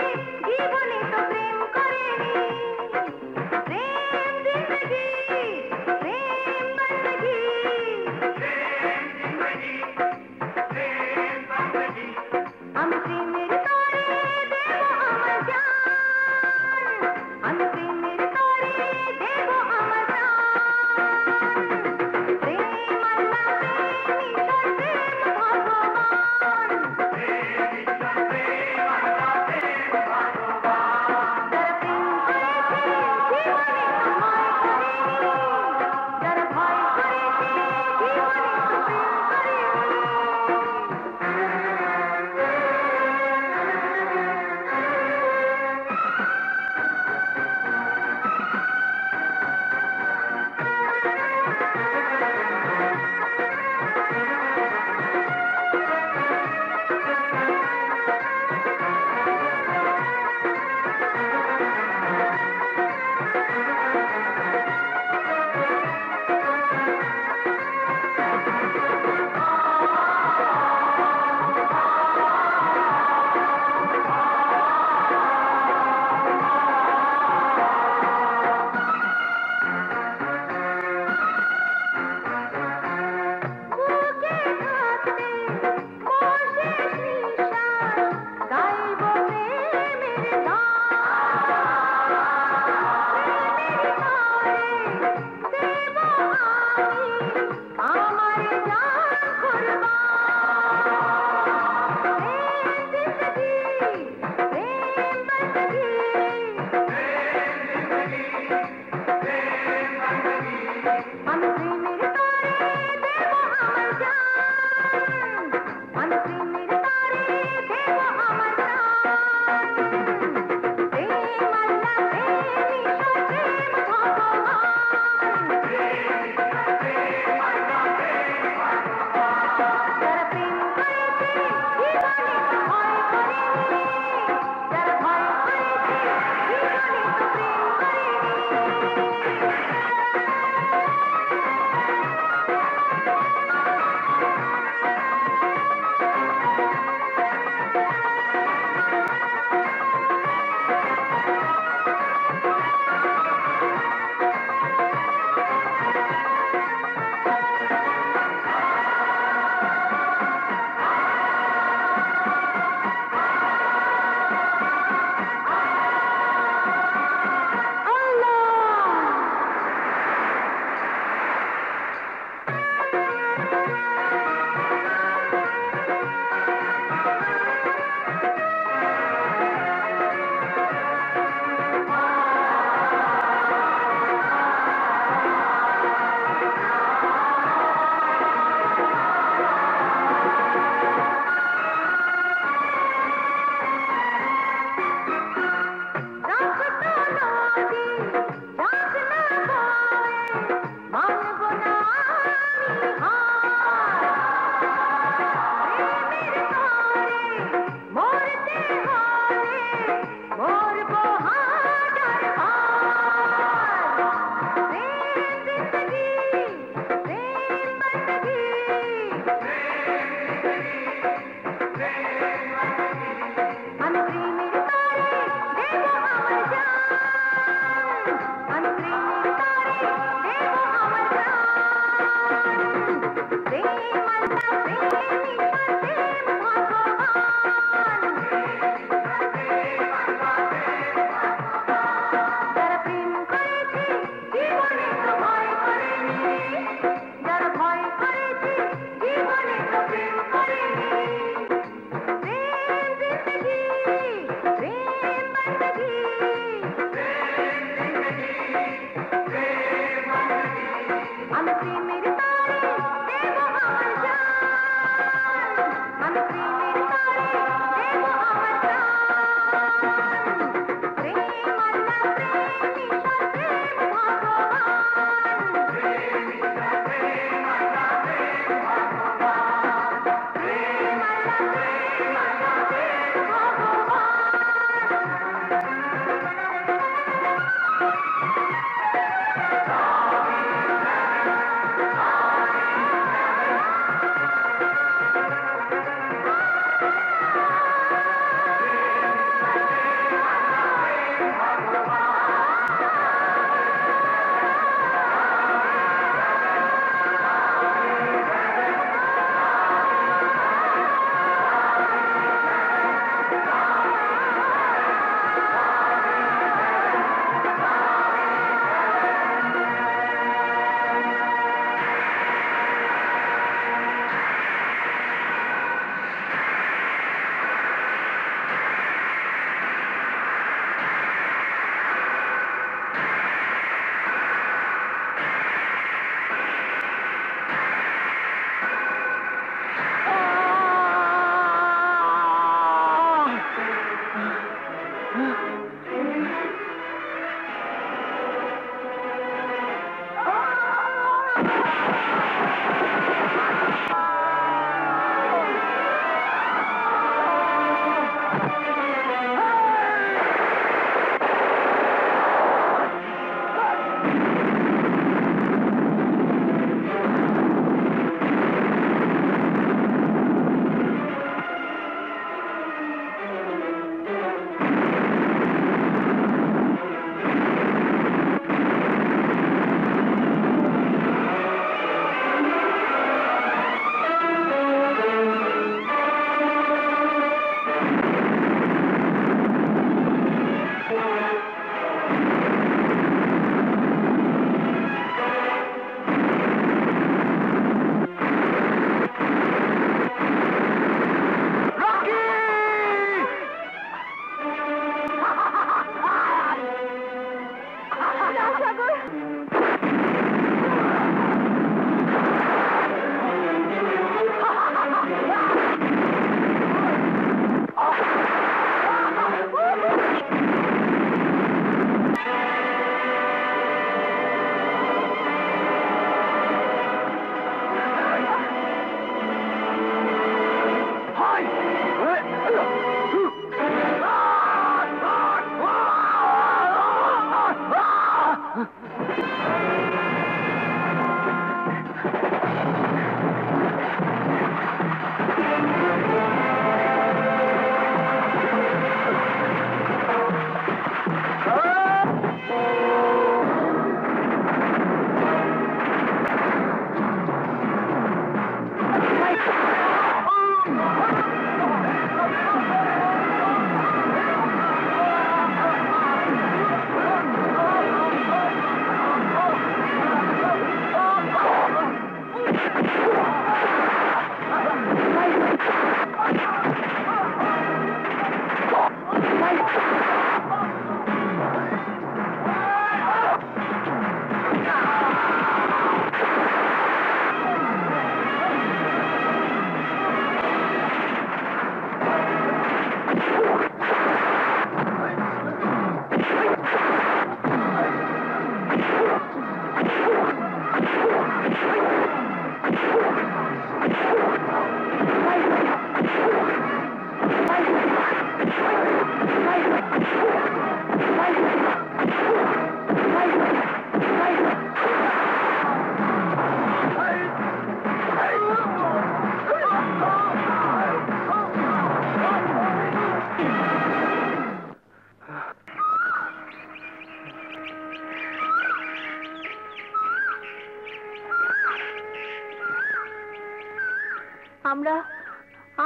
আমরা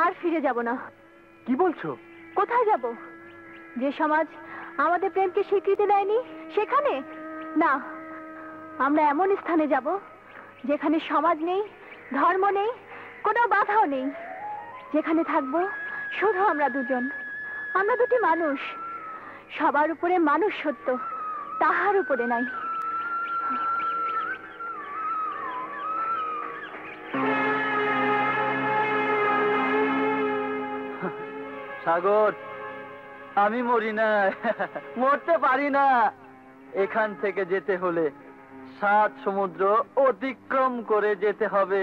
আর ফিরে যাব না। কি বলছো? কোথায় যাব? যে সমাজ আমাদের প্রেমকে স্বীকৃতি দেয়নি সেখানে না, আমরা এমন স্থানে যাব যেখানে সমাজ নেই, ধর্ম নেই, কোনো বাধাও নেই, যেখানে থাকবো শুধু আমরা দুজন। আমরা দুটি মানুষ, সবার উপরে মানুষ সত্য, তাহার উপরে নাই। সাগর, আমি মরি না, মরতে পারি না। এখান থেকে যেতে হলে 7 সমুদ্র অতিক্রম করে যেতে হবে।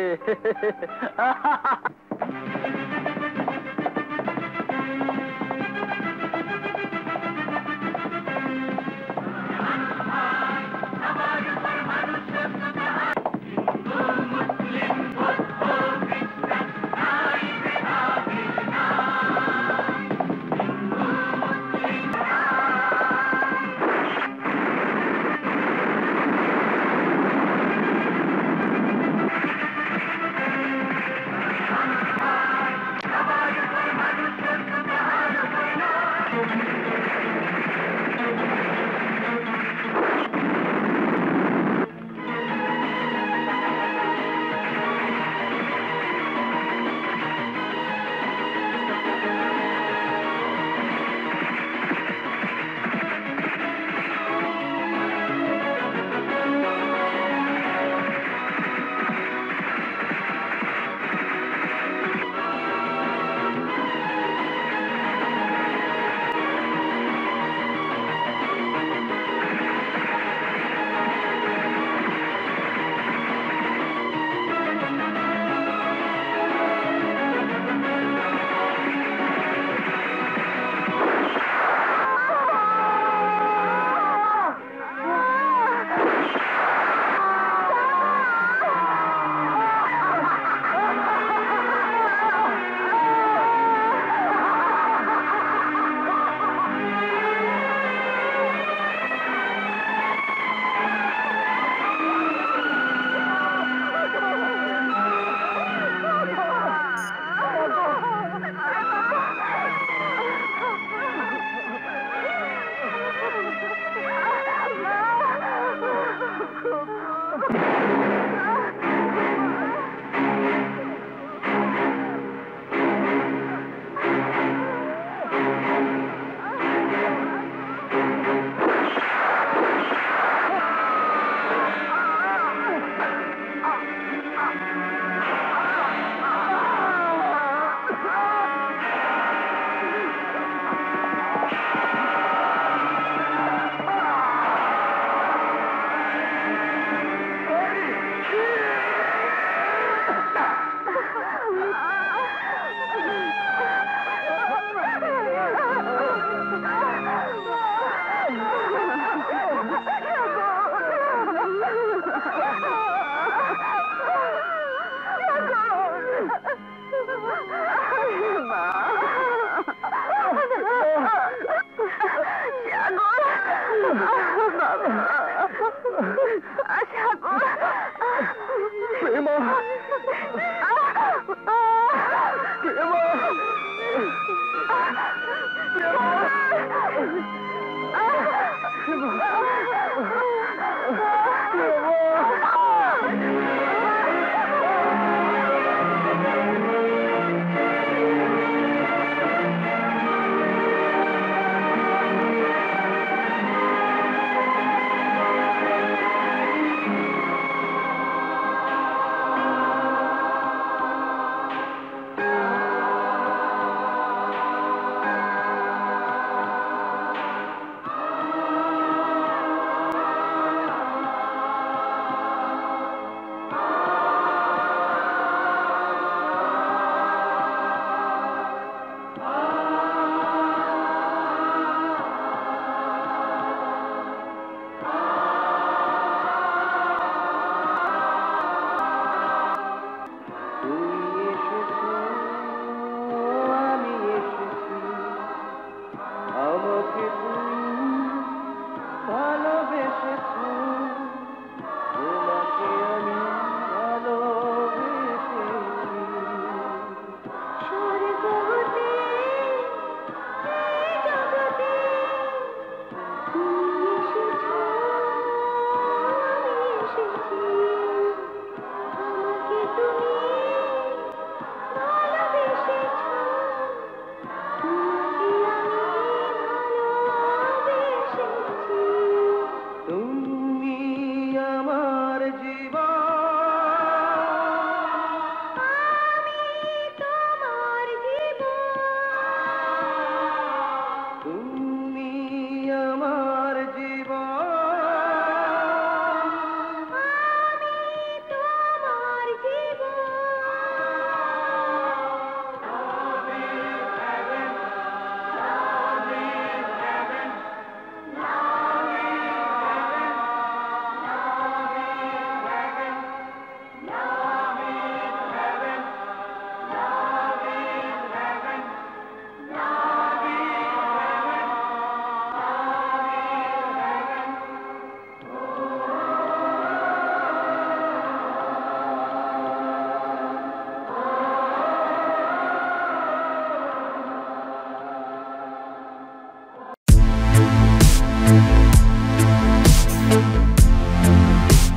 করবো